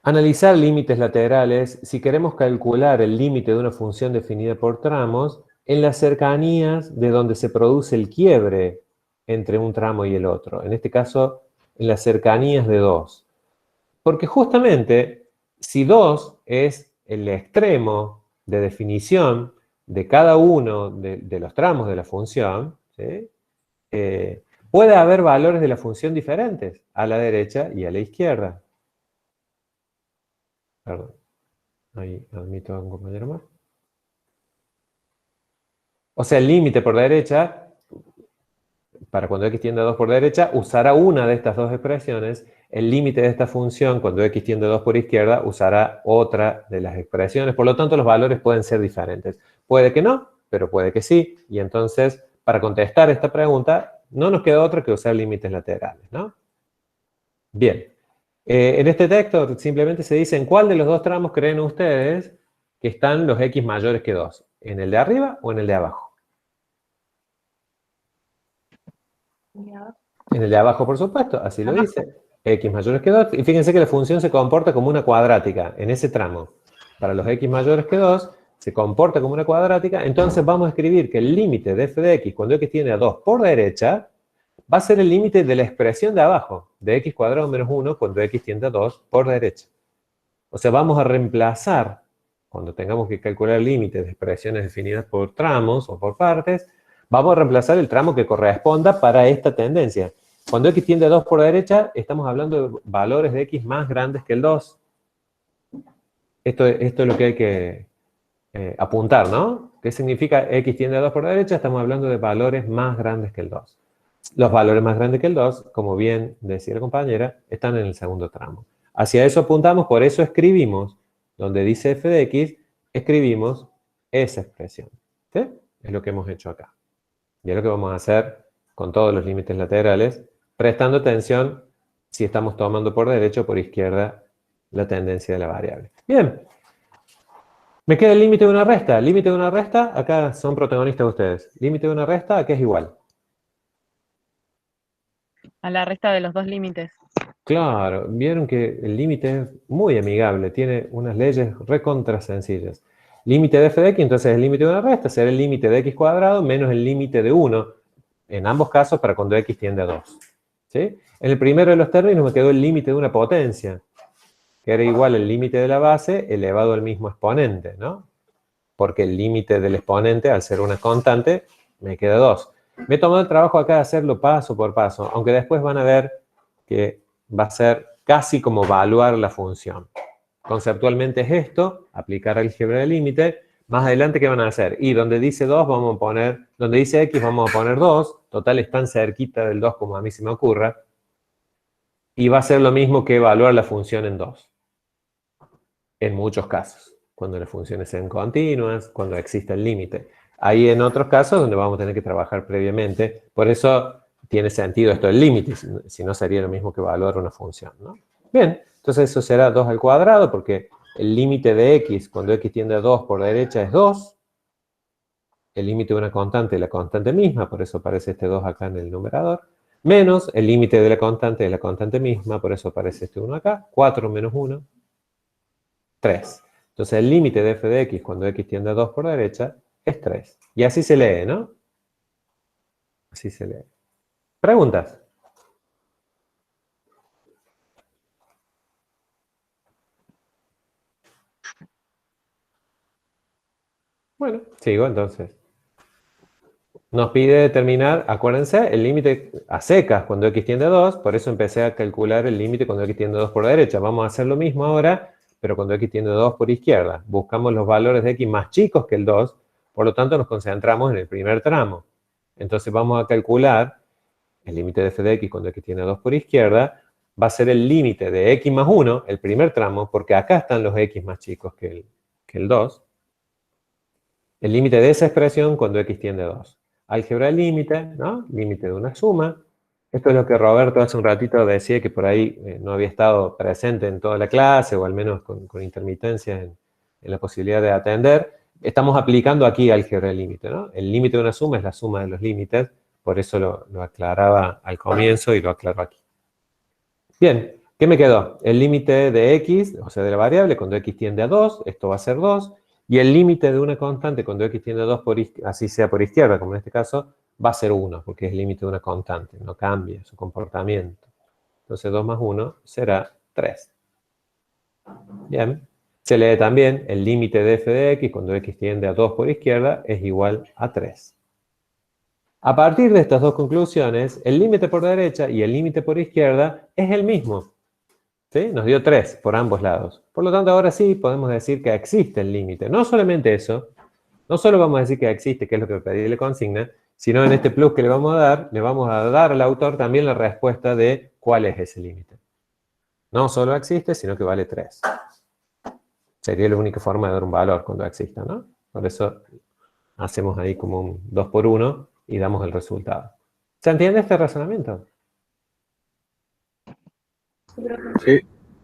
analizar límites laterales si queremos calcular el límite de una función definida por tramos en las cercanías de donde se produce el quiebre entre un tramo y el otro? En este caso, en las cercanías de 2. Porque justamente, si 2 es el extremo de definición de cada uno de los tramos de la función, ¿sí? Puede haber valores de la función diferentes a la derecha y a la izquierda. Perdón. Ahí admito a un compañero más. O sea, el límite por derecha, para cuando x tiende a 2 por derecha, usará una de estas dos expresiones. El límite de esta función, cuando x tiende a 2 por izquierda, usará otra de las expresiones. Por lo tanto, los valores pueden ser diferentes. Puede que no, pero puede que sí. Y entonces, para contestar esta pregunta, no nos queda otra que usar límites laterales, ¿no? Bien. En este texto simplemente se dice en cuál de los dos tramos creen ustedes que están los x mayores que 2. ¿En el de arriba o en el de abajo? En el de abajo, por supuesto, así lo dice. X mayores que 2. Y fíjense que la función se comporta como una cuadrática en ese tramo. Para los x mayores que 2 se comporta como una cuadrática. Entonces vamos a escribir que el límite de f de x cuando x tiende a 2 por derecha va a ser el límite de la expresión de abajo, de x cuadrado menos 1 cuando x tiende a 2 por derecha. O sea, vamos a reemplazar, cuando tengamos que calcular límites de expresiones definidas por tramos o por partes, vamos a reemplazar el tramo que corresponda para esta tendencia. Cuando x tiende a 2 por derecha, estamos hablando de valores de x más grandes que el 2. Esto es lo que hay que apuntar, ¿no? ¿Qué significa x tiende a 2 por derecha? Estamos hablando de valores más grandes que el 2. Los valores más grandes que el 2, como bien decía la compañera, están en el segundo tramo. Hacia eso apuntamos, por eso escribimos, donde dice f de x, escribimos esa expresión. ¿Sí? Es lo que hemos hecho acá. Y es lo que vamos a hacer con todos los límites laterales, prestando atención si estamos tomando por derecha o por izquierda la tendencia de la variable. Bien. Me queda el límite de una resta. Límite de una resta, acá son protagonistas ustedes. Límite de una resta, ¿a qué es igual? A la resta de los dos límites. Claro, vieron que el límite es muy amigable, tiene unas leyes recontra sencillas. Límite de f de x, entonces el límite de una resta será el límite de x cuadrado menos el límite de 1, en ambos casos para cuando x tiende a 2. ¿Sí? En el primero de los términos me quedó el límite de una potencia, que era igual al límite de la base elevado al mismo exponente, ¿no? Porque el límite del exponente, al ser una constante, me queda 2. Me he tomado el trabajo acá de hacerlo paso por paso, aunque después van a ver que va a ser casi como evaluar la función. Conceptualmente es esto, aplicar álgebra de límite. Más adelante, ¿qué van a hacer? Y donde dice 2 vamos a poner, donde dice x vamos a poner 2, total están cerquita del 2 como a mí se me ocurra, y va a ser lo mismo que evaluar la función en 2. En muchos casos, cuando las funciones sean continuas, cuando exista el límite. Hay en otros casos donde vamos a tener que trabajar previamente, por eso tiene sentido esto del límite, si no sería lo mismo que evaluar una función, ¿no? Bien, entonces eso será 2 al cuadrado, porque el límite de x, cuando x tiende a 2 por derecha, es 2. El límite de una constante es la constante misma, por eso aparece este 2 acá en el numerador. Menos el límite de la constante es la constante misma, por eso aparece este 1 acá. 4 menos 1, 3. Entonces el límite de f de x cuando x tiende a 2 por derecha es 3. Y así se lee, ¿no? Así se lee. ¿Preguntas? Bueno, sigo entonces. Nos pide determinar, acuérdense, el límite a secas cuando x tiende a 2, por eso empecé a calcular el límite cuando x tiende a 2 por derecha. Vamos a hacer lo mismo ahora, pero cuando x tiende a 2 por izquierda. Buscamos los valores de x más chicos que el 2, por lo tanto nos concentramos en el primer tramo. Entonces vamos a calcular el límite de f de x cuando x tiende a 2 por izquierda, va a ser el límite de x más 1, el primer tramo, porque acá están los x más chicos que el 2. El límite de esa expresión cuando x tiende a 2. Álgebra de límite, ¿no? Límite de una suma. Esto es lo que Roberto hace un ratito decía que por ahí no había estado presente en toda la clase, o al menos con intermitencias en la posibilidad de atender. Estamos aplicando aquí álgebra de límite, ¿no? El límite de una suma es la suma de los límites, por eso lo aclaraba al comienzo y lo aclaro aquí. Bien, ¿qué me quedó? El límite de x, o sea, de la variable, cuando x tiende a 2, esto va a ser 2, y el límite de una constante cuando x tiende a 2, así sea por izquierda, como en este caso, va a ser 1, porque es el límite de una constante, no cambia su comportamiento. Entonces 2 más 1 será 3. Bien, se lee también el límite de f de x cuando x tiende a 2 por izquierda es igual a 3. A partir de estas dos conclusiones, el límite por derecha y el límite por izquierda es el mismo. ¿Sí? Nos dio 3 por ambos lados. Por lo tanto, ahora sí podemos decir que existe el límite. No solamente eso, no solo vamos a decir que existe, que es lo que pedí la consigna, sino en este plus que le vamos a dar al autor también la respuesta de cuál es ese límite. No solo existe, sino que vale 3. Sería la única forma de dar un valor cuando exista, ¿no? Por eso hacemos ahí como un 2 por 1 y damos el resultado. ¿Se entiende este razonamiento? Sí.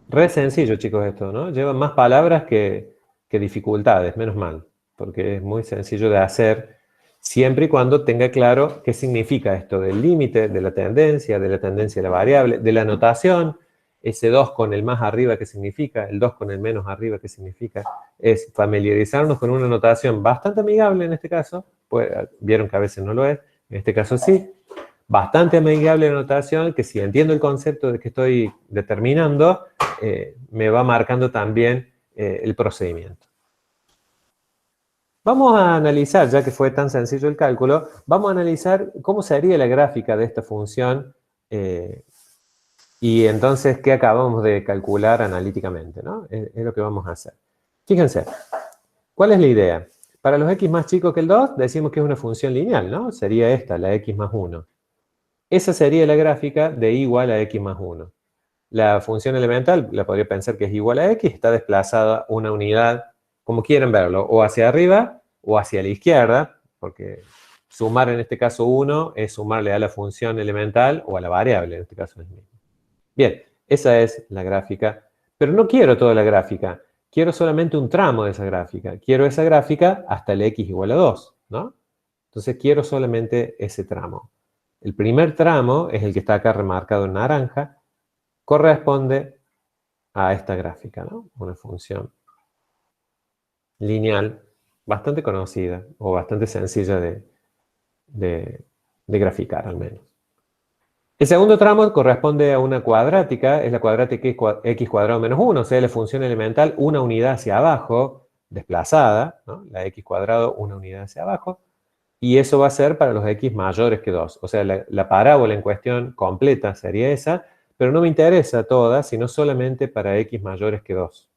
Re sencillo, chicos, esto, ¿no? Lleva más palabras que dificultades, menos mal, porque es muy sencillo de hacer, siempre y cuando tenga claro qué significa esto del límite, de la tendencia de la variable, de la notación, ese 2 con el más arriba, ¿qué significa? El 2 con el menos arriba, ¿qué significa? Es familiarizarnos con una notación bastante amigable en este caso, pues, vieron que a veces no lo es, en este caso sí, bastante amigable la notación, que si entiendo el concepto de que estoy determinando, me va marcando también el procedimiento. Vamos a analizar, ya que fue tan sencillo el cálculo, vamos a analizar cómo sería la gráfica de esta función y entonces qué acabamos de calcular analíticamente, ¿no? Es lo que vamos a hacer. Fíjense, ¿cuál es la idea? Para los x más chicos que el 2, decimos que es una función lineal, ¿no? Sería esta, la x más 1. Esa sería la gráfica de igual a x más 1. La función elemental la podría pensar que es igual a x, está desplazada una unidad, como quieran verlo, o hacia arriba o hacia la izquierda. porque sumar en este caso 1 es sumarle a la función elemental o a la variable, en este caso es el mismo. Bien, esa es la gráfica, pero no quiero toda la gráfica, quiero solamente un tramo de esa gráfica. Quiero esa gráfica hasta el x igual a 2, ¿no? Entonces quiero solamente ese tramo. El primer tramo es el que está acá remarcado en naranja, corresponde a esta gráfica, ¿no? Una función lineal bastante conocida o bastante sencilla de graficar al menos. El segundo tramo corresponde a una cuadrática, es la cuadrática x cuadrado menos 1, o sea, la función elemental una unidad hacia abajo, desplazada, ¿no? La x cuadrado una unidad hacia abajo, y eso va a ser para los x mayores que 2. O sea, la parábola en cuestión completa sería esa, pero no me interesa toda, sino solamente para x mayores que 2.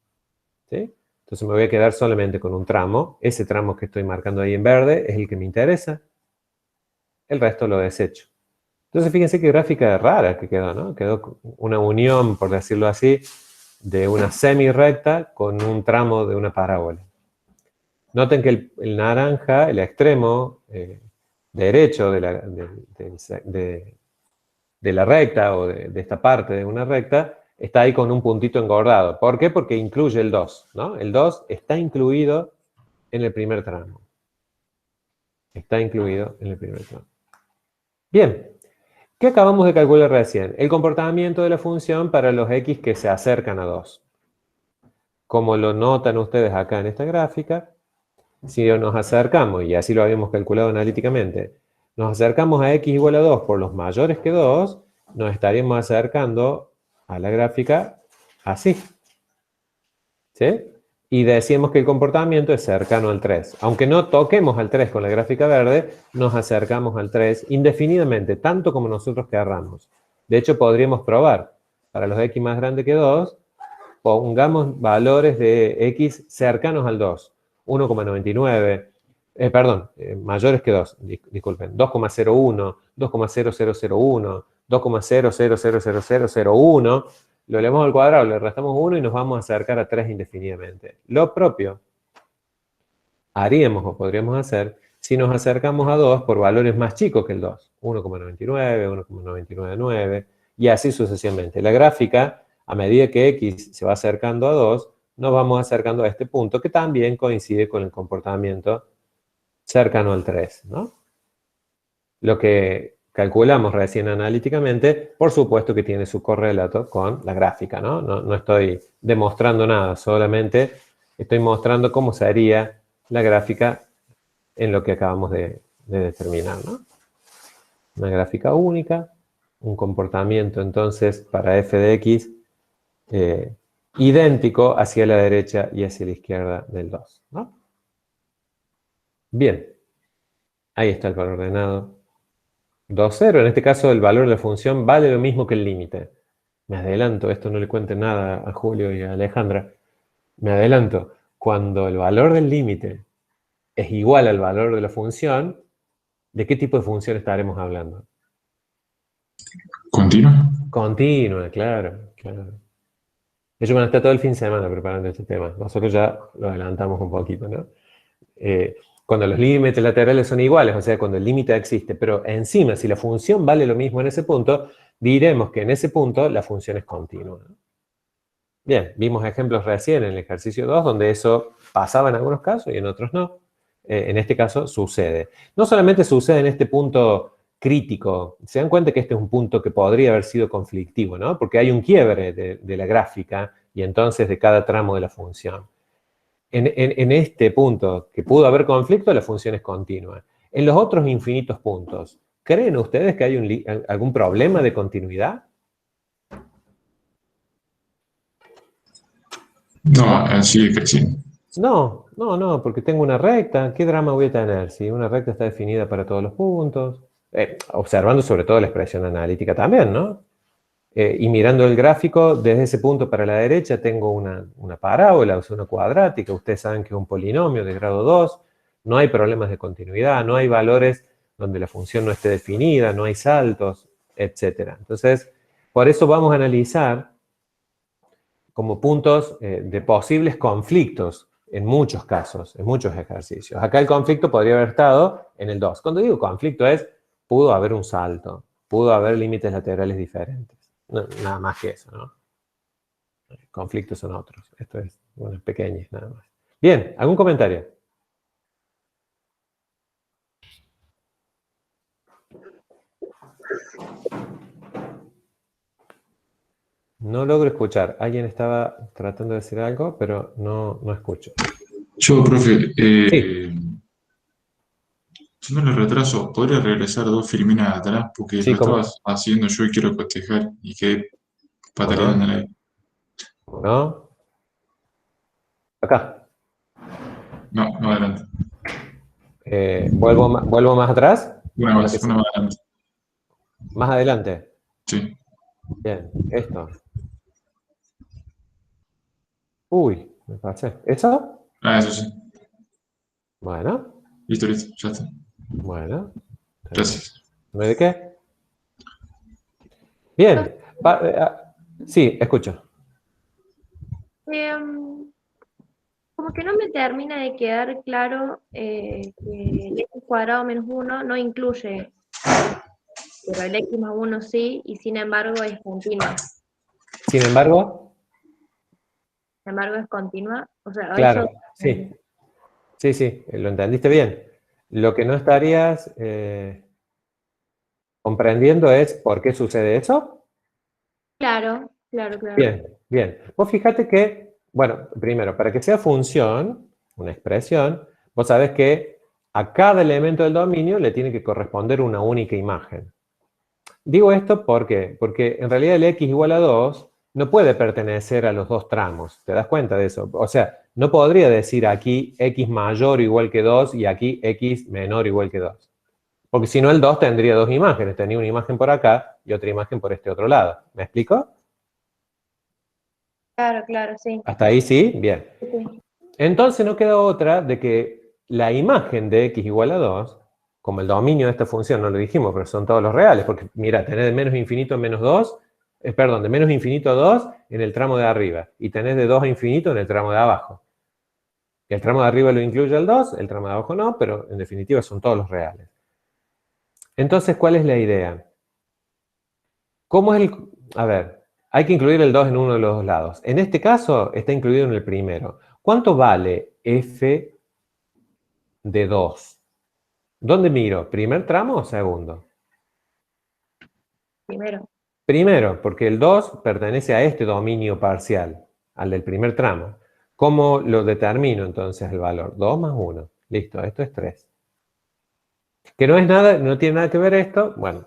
¿Sí? Entonces me voy a quedar solamente con un tramo. Ese tramo que estoy marcando ahí en verde es el que me interesa. El resto lo desecho. Entonces fíjense qué gráfica rara que quedó, ¿no? Quedó una unión, por decirlo así, de una semi-recta con un tramo de una parábola. Noten que el naranja, el extremo derecho de la recta o de esta parte de una recta está ahí con un puntito engordado. ¿Por qué? Porque incluye el 2, ¿no? El 2 está incluido en el primer tramo. Está incluido en el primer tramo. Bien. ¿Qué acabamos de calcular recién? El comportamiento de la función para los x que se acercan a 2. Como lo notan ustedes acá en esta gráfica, si nos acercamos, y así lo habíamos calculado analíticamente, nos acercamos a x igual a 2 por los mayores que 2, nos estaríamos acercando a la gráfica así. ¿Sí? Y decíamos que el comportamiento es cercano al 3. Aunque no toquemos al 3 con la gráfica verde, nos acercamos al 3 indefinidamente, tanto como nosotros querramos. De hecho, podríamos probar, para los x más grandes que 2, pongamos valores de x cercanos al 2. 1,99, mayores que 2, disculpen, 2,01, 2,0001, 2,000001, lo elevamos al cuadrado, le restamos 1 y nos vamos a acercar a 3 indefinidamente. Lo propio haríamos o podríamos hacer si nos acercamos a 2 por valores más chicos que el 2. 1,99, 1,999 y así sucesivamente. La gráfica, a medida que x se va acercando a 2, nos vamos acercando a este punto que también coincide con el comportamiento cercano al 3, ¿no? Lo que calculamos recién analíticamente, por supuesto que tiene su correlato con la gráfica, ¿no? No estoy demostrando nada, solamente estoy mostrando cómo sería la gráfica en lo que acabamos de determinar, ¿no? Una gráfica única, un comportamiento entonces para f de x idéntico hacia la derecha y hacia la izquierda del 2, ¿no? Bien, ahí está el valor ordenado. 2, 0, en este caso el valor de la función vale lo mismo que el límite. Me adelanto, esto no le cuente nada a Julio y a Alejandra. Me adelanto, cuando el valor del límite es igual al valor de la función, ¿de qué tipo de función estaremos hablando? ¿Continua? Continua, claro. Ellos van a estar todo el fin de semana preparando este tema. Nosotros ya lo adelantamos un poquito, ¿no? Cuando los límites laterales son iguales, o sea, cuando el límite existe, pero encima, si la función vale lo mismo en ese punto, diremos que en ese punto la función es continua. Bien, vimos ejemplos recién en el ejercicio 2, donde eso pasaba en algunos casos y en otros no. En este caso sucede. No solamente sucede en este punto crítico, se dan cuenta que este es un punto que podría haber sido conflictivo, ¿no? Porque hay un quiebre de la gráfica y entonces de cada tramo de la función. En este punto que pudo haber conflicto, la función es continua. En los otros infinitos puntos, ¿creen ustedes que hay algún problema de continuidad? No, sigue creciendo. No, porque tengo una recta. ¿Qué drama voy a tener si una recta está definida para todos los puntos? Observando sobre todo la expresión analítica también, ¿no? Y mirando el gráfico, desde ese punto para la derecha tengo una parábola, o sea, una cuadrática. Ustedes saben que es un polinomio de grado 2. No hay problemas de continuidad, no hay valores donde la función no esté definida, no hay saltos, etc. Entonces, por eso vamos a analizar como puntos de posibles conflictos en muchos casos, en muchos ejercicios. Acá el conflicto podría haber estado en el 2. Cuando digo conflicto es, pudo haber un salto, pudo haber límites laterales diferentes. No, nada más que eso, ¿no? Conflictos son otros. Esto es unas pequeñas, nada más. Bien, ¿algún comentario? No logro escuchar. Alguien estaba tratando de decir algo, pero no escucho. Yo, profe, Sí. yo no le retraso, ¿podría regresar 2 filminas atrás? Porque Sí, lo ¿cómo? estabas haciendo yo y quiero cotejar y quedé Bueno. pataleando en el aire. ¿No? Acá. No, no adelante. ¿Vuelvo más atrás? Una más adelante. Más adelante. Sí. Bien, esto. Uy, me pasé. ¿Eso? Ah, eso sí. Bueno, Listo, ya está. bueno. Gracias. ¿No hay de qué? Bien. Sí, escucho. Como que no me termina de quedar claro que el x cuadrado menos 1 no incluye, pero el x más 1 sí, y sin embargo es continua. Sin embargo, Sin embargo es continua. O sea, claro, eso. sí. Sí, lo entendiste bien. Lo que no estarías comprendiendo es por qué sucede eso. Claro. Bien. Vos fíjate que, bueno, primero, para que sea función, una expresión, vos sabés que a cada elemento del dominio le tiene que corresponder una única imagen. Digo esto porque en realidad el x igual a 2 no puede pertenecer a los dos tramos. ¿Te das cuenta de eso? O sea, no podría decir aquí x mayor o igual que 2 y aquí x menor o igual que 2. Porque si no, el 2 tendría dos imágenes. Tenía una imagen por acá y otra imagen por este otro lado. ¿Me explico? Claro, sí. ¿Hasta ahí sí? Bien. Sí. Entonces no queda otra de que la imagen de x igual a 2, como el dominio de esta función, no lo dijimos, pero son todos los reales, porque mira, tenés de menos infinito a menos 2, perdón, de menos infinito a 2 en el tramo de arriba, y tenés de 2 a infinito en el tramo de abajo. El tramo de arriba lo incluye el 2, el tramo de abajo no, pero en definitiva son todos los reales. Entonces, ¿cuál es la idea? ¿Cómo es el...? A ver, hay que incluir el 2 en uno de los dos lados. En este caso está incluido en el primero. ¿Cuánto vale f de 2? ¿Dónde miro? ¿Primer tramo o segundo? Primero. Primero, porque el 2 pertenece a este dominio parcial, al del primer tramo. ¿Cómo lo determino entonces el valor? 2 más 1. Listo, esto es 3. Que no es nada, no tiene nada que ver esto, bueno,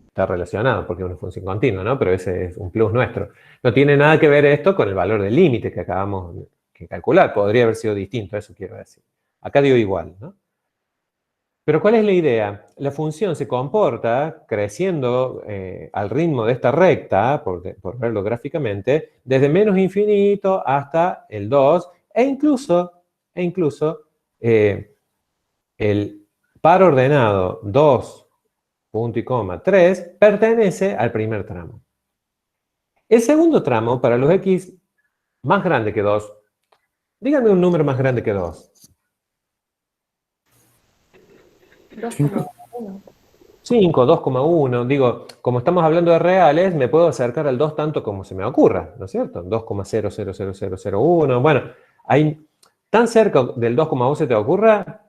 está relacionado porque es una función continua, ¿no? Pero ese es un plus nuestro. No tiene nada que ver esto con el valor del límite que acabamos de calcular. Podría haber sido distinto, eso quiero decir. Acá dio igual, ¿no? Pero ¿cuál es la idea? La función se comporta creciendo al ritmo de esta recta, por verlo gráficamente, desde menos infinito hasta el 2, e incluso el par ordenado 2, punto y coma, 3, pertenece al primer tramo. El segundo tramo, para los x más grande que 2, díganme un número más grande que 2. 2,1. 5, 2,1, digo, como estamos hablando de reales, me puedo acercar al 2 tanto como se me ocurra, ¿no es cierto? 2,0000001, bueno, hay, tan cerca del 2,1 se te ocurra,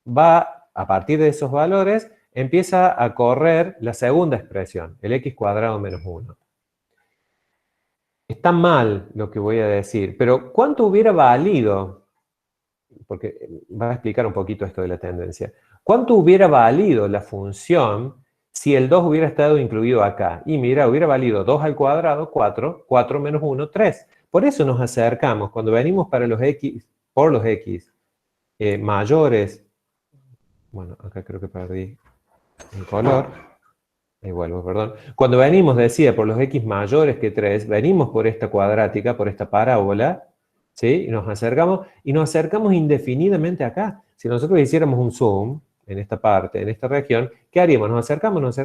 va, a partir de esos valores, empieza a correr la segunda expresión, el x cuadrado menos 1. Está mal lo que voy a decir, pero ¿cuánto hubiera valido? Porque va a explicar un poquito esto de la tendencia. ¿Cuánto hubiera valido la función si el 2 hubiera estado incluido acá? Y mira, hubiera valido 2 al cuadrado, 4, 4 menos 1, 3. Por eso nos acercamos, cuando venimos para los x, por los x mayores, bueno, acá creo que perdí el color, ahí vuelvo, perdón. Cuando venimos, decía, por los x mayores que 3, venimos por esta cuadrática, por esta parábola, ¿sí? Y nos acercamos indefinidamente acá. Si nosotros hiciéramos un zoom en esta parte, en esta región, ¿qué haríamos? Nos acercamos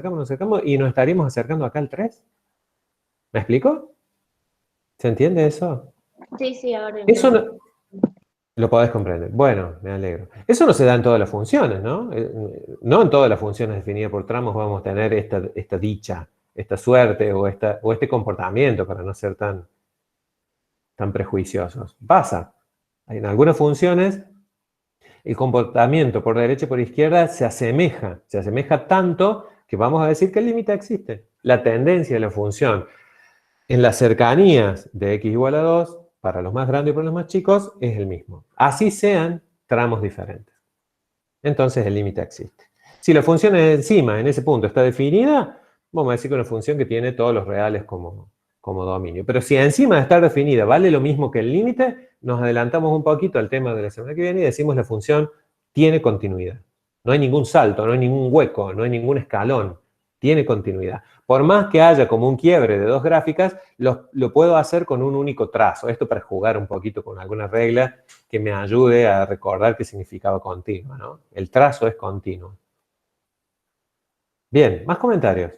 y nos estaríamos acercando acá al 3. ¿Me explico? ¿Se entiende eso? Sí, ahora. Eso Lo podés comprender. Bueno, me alegro. Eso no se da en todas las funciones, ¿no? No en todas las funciones definidas por tramos vamos a tener esta dicha, esta suerte o este comportamiento, para no ser tan prejuiciosos. Pasa. En algunas funciones el comportamiento por derecha y por izquierda se asemeja tanto que vamos a decir que el límite existe. La tendencia de la función en las cercanías de x igual a 2, para los más grandes y para los más chicos, es el mismo. Así sean tramos diferentes. Entonces el límite existe. Si la función encima, en ese punto, está definida, vamos a decir que es una función que tiene todos los reales como dominio. Pero si encima de estar definida vale lo mismo que el límite, nos adelantamos un poquito al tema de la semana que viene y decimos la función tiene continuidad. No hay ningún salto, no hay ningún hueco, no hay ningún escalón. Tiene continuidad. Por más que haya como un quiebre de dos gráficas, lo puedo hacer con un único trazo. Esto para jugar un poquito con alguna regla que me ayude a recordar qué significaba continuo, ¿no? El trazo es continuo. Bien, más comentarios.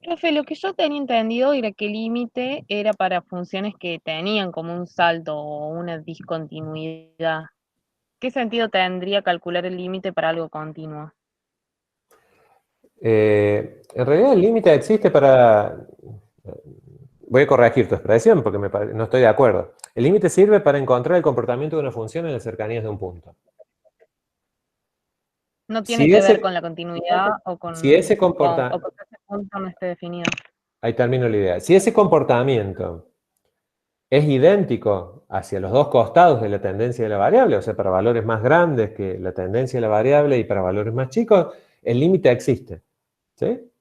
Profe, lo que yo tenía entendido era que el límite era para funciones que tenían como un salto o una discontinuidad. ¿Qué sentido tendría calcular el límite para algo continuo? En realidad el límite existe para... Voy a corregir tu expresión porque no estoy de acuerdo. El límite sirve para encontrar el comportamiento de una función en las cercanías de un punto. No tiene Si que ese, ver con la continuidad o con si ese o comportamiento... con que ese punto no esté definido. Ahí termino la idea. Si ese comportamiento es idéntico hacia los dos costados de la tendencia de la variable, o sea, para valores más grandes que la tendencia de la variable y para valores más chicos, el límite existe. ¿Sí?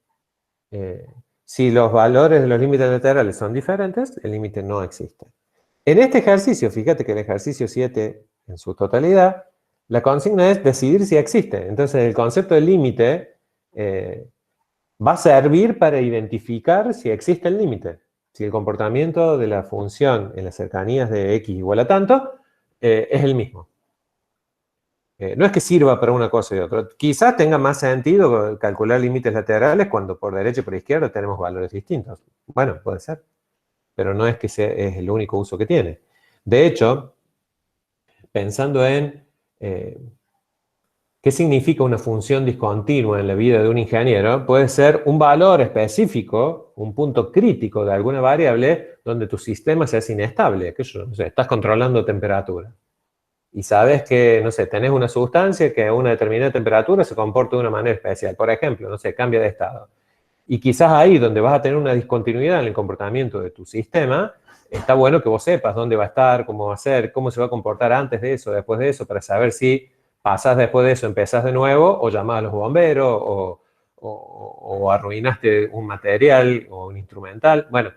Si los valores de los límites laterales son diferentes, el límite no existe. En este ejercicio, fíjate que el ejercicio 7 en su totalidad, la consigna es decidir si existe. Entonces, el concepto de límite va a servir para identificar si existe el límite. Si el comportamiento de la función en las cercanías de x igual a tanto, es el mismo. No es que sirva para una cosa y otra. Quizás tenga más sentido calcular límites laterales cuando por derecha y por izquierda tenemos valores distintos. Bueno, puede ser. Pero no es que es el único uso que tiene. De hecho, pensando en qué significa una función discontinua en la vida de un ingeniero, puede ser un valor específico, un punto crítico de alguna variable donde tu sistema se hace inestable. Que no sé, estás controlando temperatura. Y sabes que, no sé, tenés una sustancia que a una determinada temperatura se comporta de una manera especial. Por ejemplo, no sé, cambia de estado. Y quizás ahí donde vas a tener una discontinuidad en el comportamiento de tu sistema, está bueno que vos sepas dónde va a estar, cómo va a ser, cómo se va a comportar antes de eso, después de eso, para saber si pasás después de eso, empezás de nuevo, o llamás a los bomberos, o arruinaste un material o un instrumental. Bueno,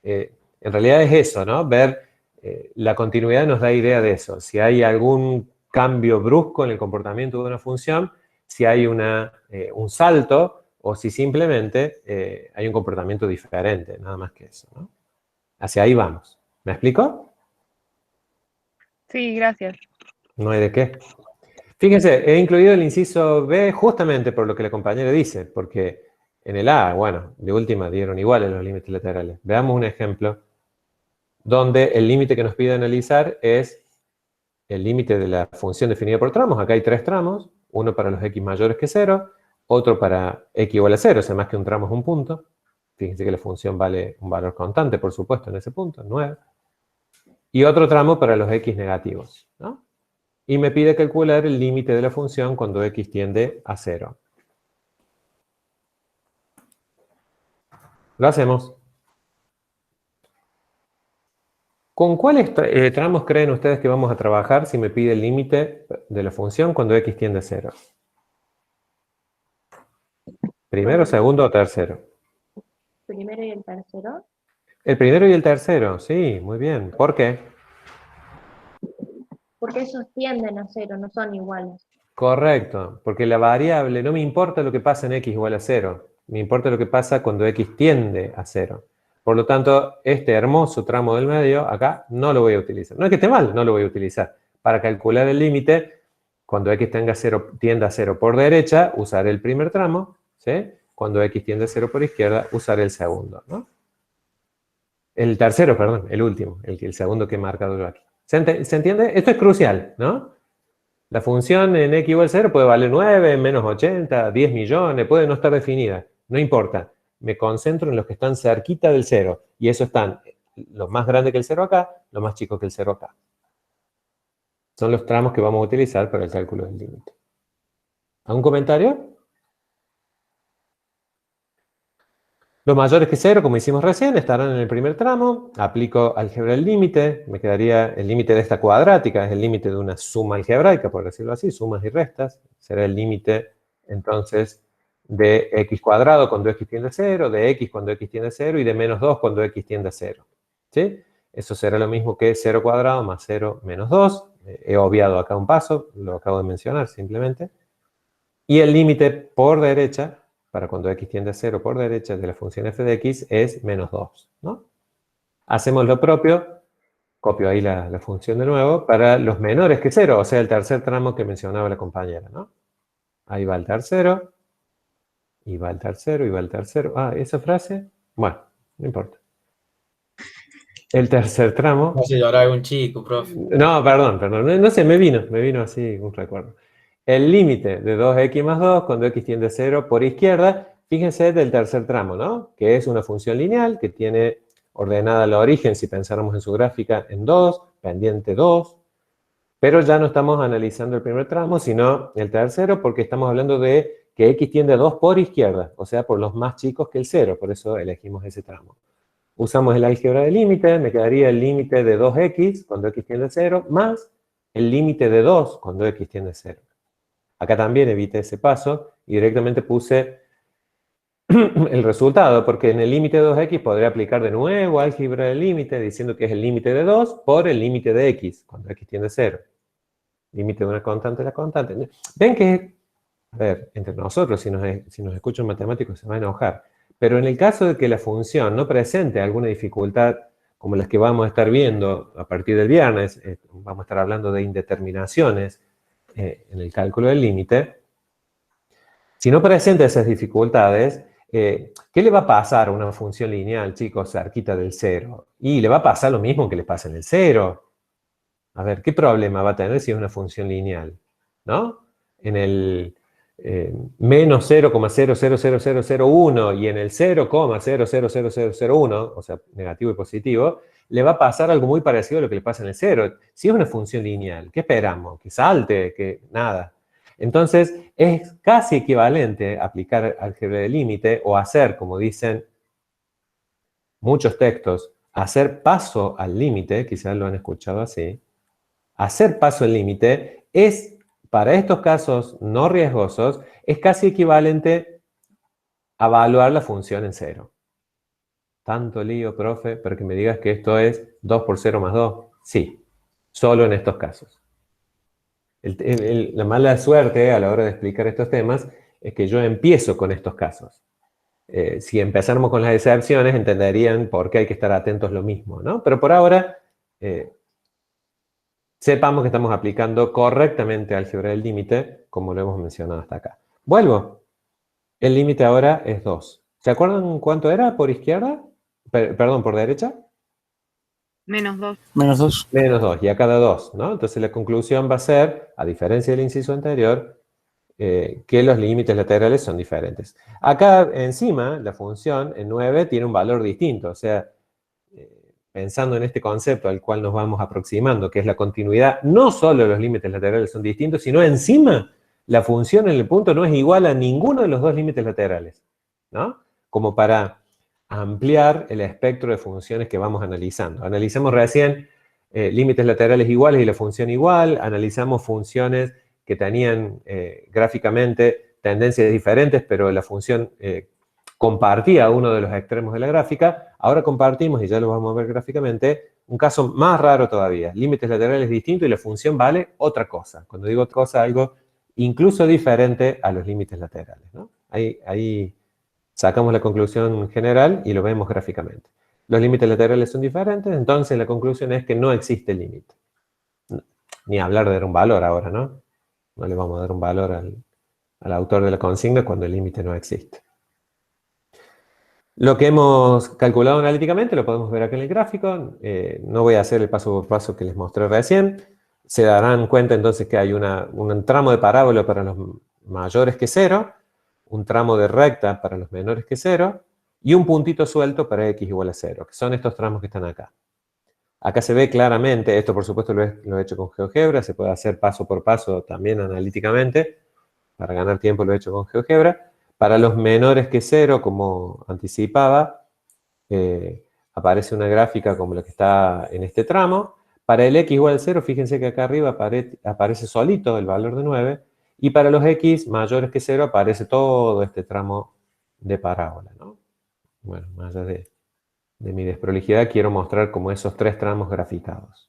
en realidad es eso, ¿no? Ver... la continuidad nos da idea de eso. Si hay algún cambio brusco en el comportamiento de una función, si hay un salto o si simplemente hay un comportamiento diferente, nada más que eso, ¿no? Hacia ahí vamos. ¿Me explico? Sí, gracias. No hay de qué. Fíjense, he incluido el inciso B justamente por lo que la compañera dice, porque en el A, bueno, de última dieron iguales los límites laterales. Veamos un ejemplo donde el límite que nos pide analizar es el límite de la función definida por tramos. Acá hay tres tramos, uno para los x mayores que 0, otro para x igual a 0, o sea, más que un tramo es un punto. Fíjense que la función vale un valor constante, por supuesto, en ese punto, 9. Y otro tramo para los x negativos, ¿no? Y me pide calcular el límite de la función cuando x tiende a 0. Lo hacemos. ¿Con cuáles tramos creen ustedes que vamos a trabajar si me pide el límite de la función cuando x tiende a 0? ¿Primero, segundo o tercero? Primero y el tercero. El primero y el tercero, sí, muy bien. ¿Por qué? Porque esos tienden a cero, no son iguales. Correcto, porque la variable, no me importa lo que pasa en x igual a 0, me importa lo que pasa cuando x tiende a 0. Por lo tanto, este hermoso tramo del medio, acá, no lo voy a utilizar. No es que esté mal, no lo voy a utilizar. Para calcular el límite, cuando x tiende a 0 por derecha, usaré el primer tramo, ¿sí? Cuando x tiende a 0 por izquierda, usaré el segundo, ¿no? El tercero, perdón, el último, el segundo que he marcado yo aquí. ¿Se entiende? Esto es crucial, ¿no? La función en x igual 0 puede valer 9, menos 80, 10 millones, puede no estar definida. No importa. Me concentro en los que están cerquita del 0. Y eso están lo más grande que el 0 acá, lo más chico que el 0 acá. Son los tramos que vamos a utilizar para el cálculo del límite. ¿Algún comentario? Los mayores que 0, como hicimos recién, estarán en el primer tramo. Aplico álgebra del límite. Me quedaría el límite de esta cuadrática, es el límite de una suma algebraica, por decirlo así, sumas y restas. Será el límite, entonces, de x cuadrado cuando x tiende a 0, de x cuando x tiende a 0 y de menos 2 cuando x tiende a 0. ¿Sí? Eso será lo mismo que 0 cuadrado más 0 menos 2. He obviado acá un paso, lo acabo de mencionar simplemente. Y el límite por derecha, para cuando x tiende a 0 por derecha de la función f de x, es menos 2, ¿no? Hacemos lo propio, copio ahí la función de nuevo, para los menores que 0, o sea, el tercer tramo que mencionaba la compañera, ¿no? Ahí va el tercero, y va el tercero, y va el tercero. Ah, ¿esa frase? Bueno, no importa. El tercer tramo... No se llorar algún chico, profe. No, perdón, no sé, me vino así un recuerdo. El límite de 2x más 2 cuando x tiende a 0 por izquierda, fíjense del tercer tramo, ¿no? Que es una función lineal que tiene ordenada la origen, si pensáramos en su gráfica, en 2, pendiente 2, pero ya no estamos analizando el primer tramo, sino el tercero, porque estamos hablando de que x tiende a 2 por izquierda, o sea, por los más chicos que el 0, por eso elegimos ese tramo. Usamos el álgebra de límite, me quedaría el límite de 2x cuando x tiende a 0, más el límite de 2 cuando x tiende a 0. Acá también evité ese paso y directamente puse el resultado, porque en el límite de 2x podría aplicar de nuevo álgebra de límite, diciendo que es el límite de 2 por el límite de x, cuando x tiende a 0. Límite de una constante a la constante. Ven que, a ver, entre nosotros, si nos escucha un matemático se va a enojar, pero en el caso de que la función no presente alguna dificultad como las que vamos a estar viendo a partir del viernes, vamos a estar hablando de indeterminaciones, en el cálculo del límite, si no presenta esas dificultades, ¿qué le va a pasar a una función lineal, chicos, cerquita del 0? Y le va a pasar lo mismo que le pasa en el 0. A ver, ¿qué problema va a tener si es una función lineal? ¿No? En el menos 0,000001 y en el 0,000001, o sea, negativo y positivo, le va a pasar algo muy parecido a lo que le pasa en el 0. Si es una función lineal, ¿qué esperamos? ¿Que salte? ¿Que nada? Entonces, es casi equivalente aplicar álgebra de límite o hacer, como dicen muchos textos, hacer paso al límite, quizás lo han escuchado así. Hacer paso al límite es, para estos casos no riesgosos, es casi equivalente a evaluar la función en 0. Tanto lío, profe, para que me digas que esto es 2 por 0 más 2. Sí, solo en estos casos. La mala suerte a la hora de explicar estos temas es que yo empiezo con estos casos. Si empezáramos con las excepciones, entenderían por qué hay que estar atentos lo mismo, ¿no? Pero por ahora, sepamos que estamos aplicando correctamente álgebra del límite, como lo hemos mencionado hasta acá. Vuelvo. El límite ahora es 2. ¿Se acuerdan cuánto era por izquierda? Perdón, por derecha. Menos 2. Menos 2. Menos 2, y acá da 2, ¿no? Entonces la conclusión va a ser, a diferencia del inciso anterior, que los límites laterales son diferentes. Acá encima, la función en 9 tiene un valor distinto, o sea, pensando en este concepto al cual nos vamos aproximando, que es la continuidad, no solo los límites laterales son distintos, sino encima la función en el punto no es igual a ninguno de los dos límites laterales, ¿no? Como para ampliar el espectro de funciones que vamos analizando. Analizamos recién límites laterales iguales y la función igual, analizamos funciones que tenían gráficamente tendencias diferentes, pero la función compartía uno de los extremos de la gráfica. Ahora compartimos, y ya lo vamos a ver gráficamente, un caso más raro todavía. Límites laterales distintos y la función vale otra cosa. Cuando digo otra cosa, algo incluso diferente a los límites laterales, ¿no? Ahí sacamos la conclusión general y lo vemos gráficamente. Los límites laterales son diferentes, entonces la conclusión es que no existe límite. Ni hablar de dar un valor ahora, ¿no? No le vamos a dar un valor al autor de la consigna cuando el límite no existe. Lo que hemos calculado analíticamente lo podemos ver acá en el gráfico. No voy a hacer el paso por paso que les mostré recién. Se darán cuenta entonces que hay un tramo de parábola para los mayores que 0, un tramo de recta para los menores que 0 y un puntito suelto para x igual a 0, que son estos tramos que están acá. Acá se ve claramente, esto por supuesto lo he hecho con GeoGebra, se puede hacer paso por paso también analíticamente. Para ganar tiempo lo he hecho con GeoGebra. Para los menores que 0, como anticipaba, aparece una gráfica como la que está en este tramo. Para el x igual a 0, fíjense que acá arriba aparece solito el valor de 9. Y para los x mayores que 0 aparece todo este tramo de parábola, ¿no? Bueno, más allá de mi desprolijidad, quiero mostrar como esos tres tramos graficados,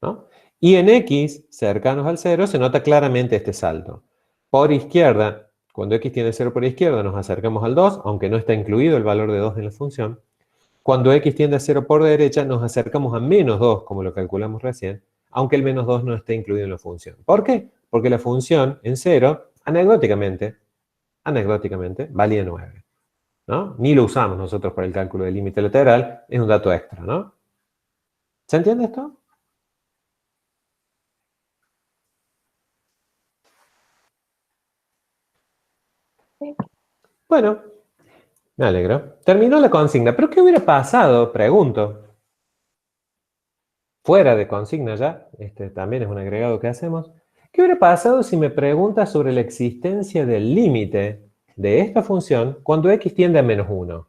¿no? Y en x cercanos al 0 se nota claramente este salto. Por izquierda, cuando x tiende a 0 por izquierda, nos acercamos al 2, aunque no está incluido el valor de 2 en la función. Cuando x tiende a 0 por derecha, nos acercamos a menos 2, como lo calculamos recién, aunque el menos 2 no esté incluido en la función. ¿Por qué? Porque la función en 0, anecdóticamente, valía 9, ¿no? Ni lo usamos nosotros para el cálculo del límite lateral, es un dato extra, ¿no? ¿Se entiende esto? Bueno, me alegro. Terminó la consigna. ¿Pero qué hubiera pasado? Pregunto. Fuera de consigna ya, este también es un agregado que hacemos. ¿Qué hubiera pasado si me preguntas sobre la existencia del límite de esta función cuando x tiende a menos 1?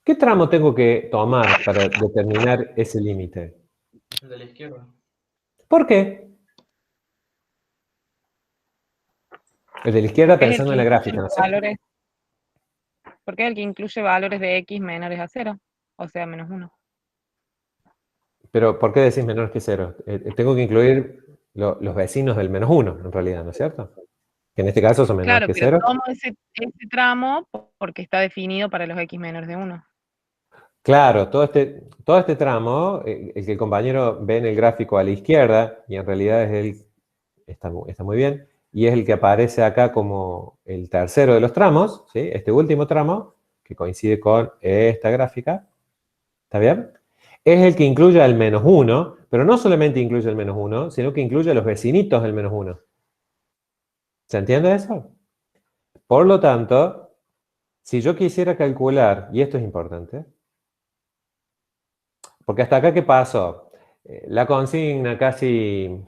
¿Qué tramo tengo que tomar para determinar ese límite? El de la izquierda. ¿Por qué? El de la izquierda Porque es el pensando que en la incluye gráfica, ¿no es cierto? valores, porque es el que incluye valores de x menores a 0, o sea, menos 1. Pero ¿por qué decís menor que 0? Tengo que incluir los vecinos del menos 1, en realidad, ¿no es cierto? Que en este caso son menores Claro, que pero 0. tomo ese tramo porque está definido para los x menores de 1. Claro, todo este tramo, el que el compañero ve en el gráfico a la izquierda, y en realidad es el, está muy bien, y es el que aparece acá como el tercero de los tramos, ¿sí? Este último tramo, que coincide con esta gráfica, ¿está bien? Es el que incluye al menos 1, pero no solamente incluye el menos 1, sino que incluye a los vecinitos del menos 1. ¿Se entiende eso? Por lo tanto, si yo quisiera calcular, y esto es importante, porque hasta acá, ¿qué pasó? La consigna casi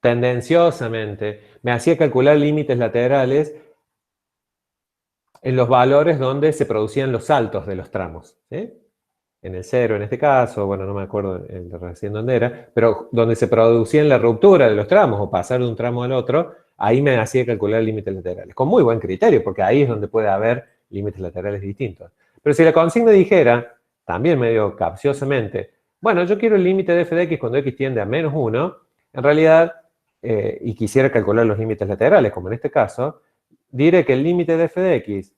tendenciosamente me hacía calcular límites laterales en los valores donde se producían los saltos de los tramos, ¿sí? En el 0 en este caso, bueno, no me acuerdo el de recién dónde era, pero donde se producían la ruptura de los tramos o pasar de un tramo al otro, ahí me hacía calcular límites laterales. Con muy buen criterio, porque ahí es donde puede haber límites laterales distintos. Pero si la consigna dijera, también medio capciosamente, bueno, yo quiero el límite de f de x cuando x tiende a menos 1, en realidad, y quisiera calcular los límites laterales, como en este caso, diré que el límite de f de x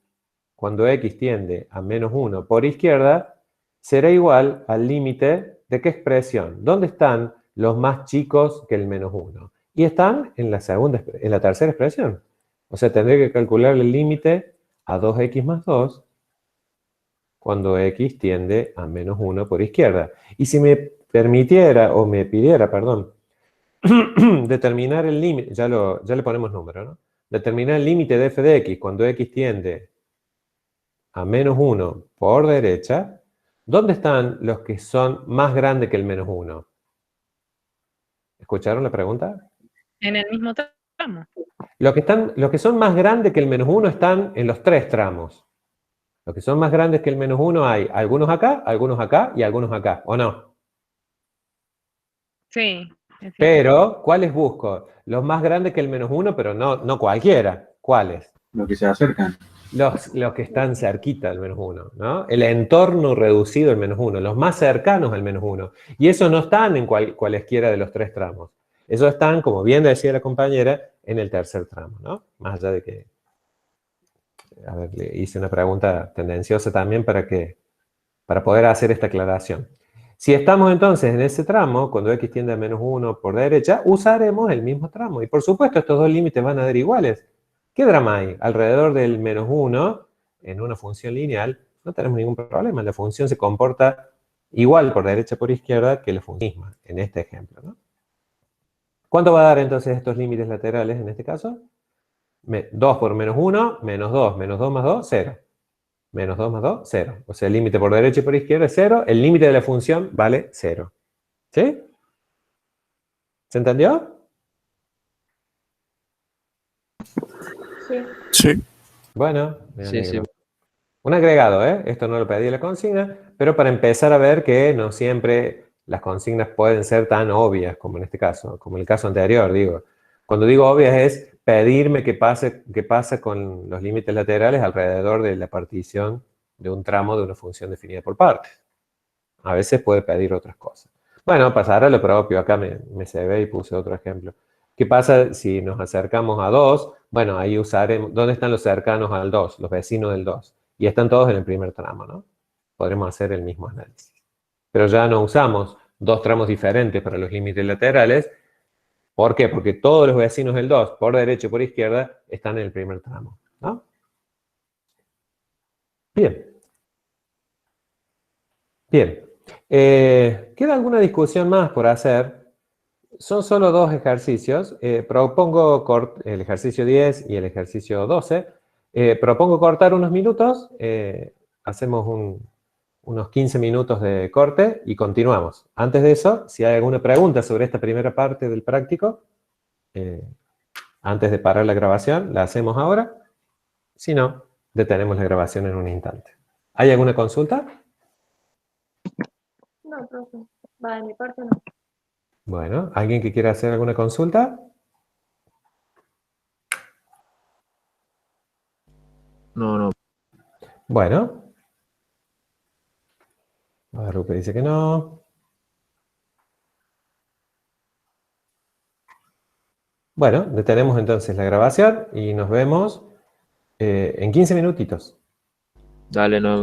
cuando x tiende a menos 1 por izquierda será igual al límite de qué expresión. ¿Dónde están los más chicos que el menos 1? Y están en la tercera expresión. O sea, tendré que calcular el límite a 2x más 2 cuando x tiende a menos 1 por izquierda. Y si me permitiera, o me pidiera, perdón, determinar el límite, ya le ponemos número, ¿no? Determinar el límite de f de x cuando x tiende a menos 1 por derecha, ¿dónde están los que son más grandes que el menos 1? ¿Escucharon la pregunta? En el mismo tramo. Los que son más grandes que el menos 1 están en los tres tramos. Los que son más grandes que el menos 1 hay algunos acá y algunos acá, ¿o no? Sí. Es cierto. Pero, ¿cuáles busco? Los más grandes que el menos 1, pero no cualquiera. ¿Cuáles? Los que se acercan. Los que están cerquita del menos 1, ¿no? El entorno reducido al menos 1, los más cercanos al menos 1. Y eso no están en cualesquiera de los tres tramos. Eso están, como bien decía la compañera, en el tercer tramo, ¿no? Más allá de que, a ver, le hice una pregunta tendenciosa también para poder hacer esta aclaración. Si estamos entonces en ese tramo, cuando x tiende a -1 por derecha, usaremos el mismo tramo. Y por supuesto, estos dos límites van a dar iguales. ¿Qué drama hay? Alrededor del -1, en una función lineal, no tenemos ningún problema. La función se comporta igual por derecha por izquierda que la función misma, en este ejemplo, ¿no? ¿Cuánto va a dar entonces estos límites laterales en este caso? 2 por -1, -2, -2 más 2, 0. -2 más 2, 0. O sea, el límite por derecha y por izquierda es 0. El límite de la función vale 0. ¿Sí? ¿Se entendió? Sí. Sí. Bueno, me Sí, sí. alegro. Un agregado, ¿eh? Esto no lo pedí en la consigna, pero para empezar a ver que no siempre las consignas pueden ser tan obvias como en este caso, como en el caso anterior, digo. Cuando digo obvias es pedirme qué pasa con los límites laterales alrededor de la partición de un tramo de una función definida por partes. A veces puede pedir otras cosas. Bueno, pasará lo propio. Acá me cebé y puse otro ejemplo. ¿Qué pasa si nos acercamos a 2? Bueno, ahí usaremos... ¿Dónde están los cercanos al 2? Los vecinos del 2. Y están todos en el primer tramo, ¿no? Podremos hacer el mismo análisis. Pero ya no usamos dos tramos diferentes para los límites laterales. ¿Por qué? Porque todos los vecinos del 2, por derecha y por izquierda, están en el primer tramo, ¿no? Bien. Bien. ¿Queda alguna discusión más por hacer? Son solo dos ejercicios. Propongo el ejercicio 10 y el ejercicio 12. Propongo cortar unos minutos. Hacemos unos 15 minutos de corte y continuamos. Antes de eso, si hay alguna pregunta sobre esta primera parte del práctico, antes de parar la grabación, la hacemos ahora. Si no, detenemos la grabación en un instante. ¿Hay alguna consulta? No, profe. Va, de mi parte no. Bueno, ¿alguien que quiera hacer alguna consulta? No. Bueno. Rupe dice que no. Bueno, detenemos entonces la grabación y nos vemos en 15 minutitos. Dale, no.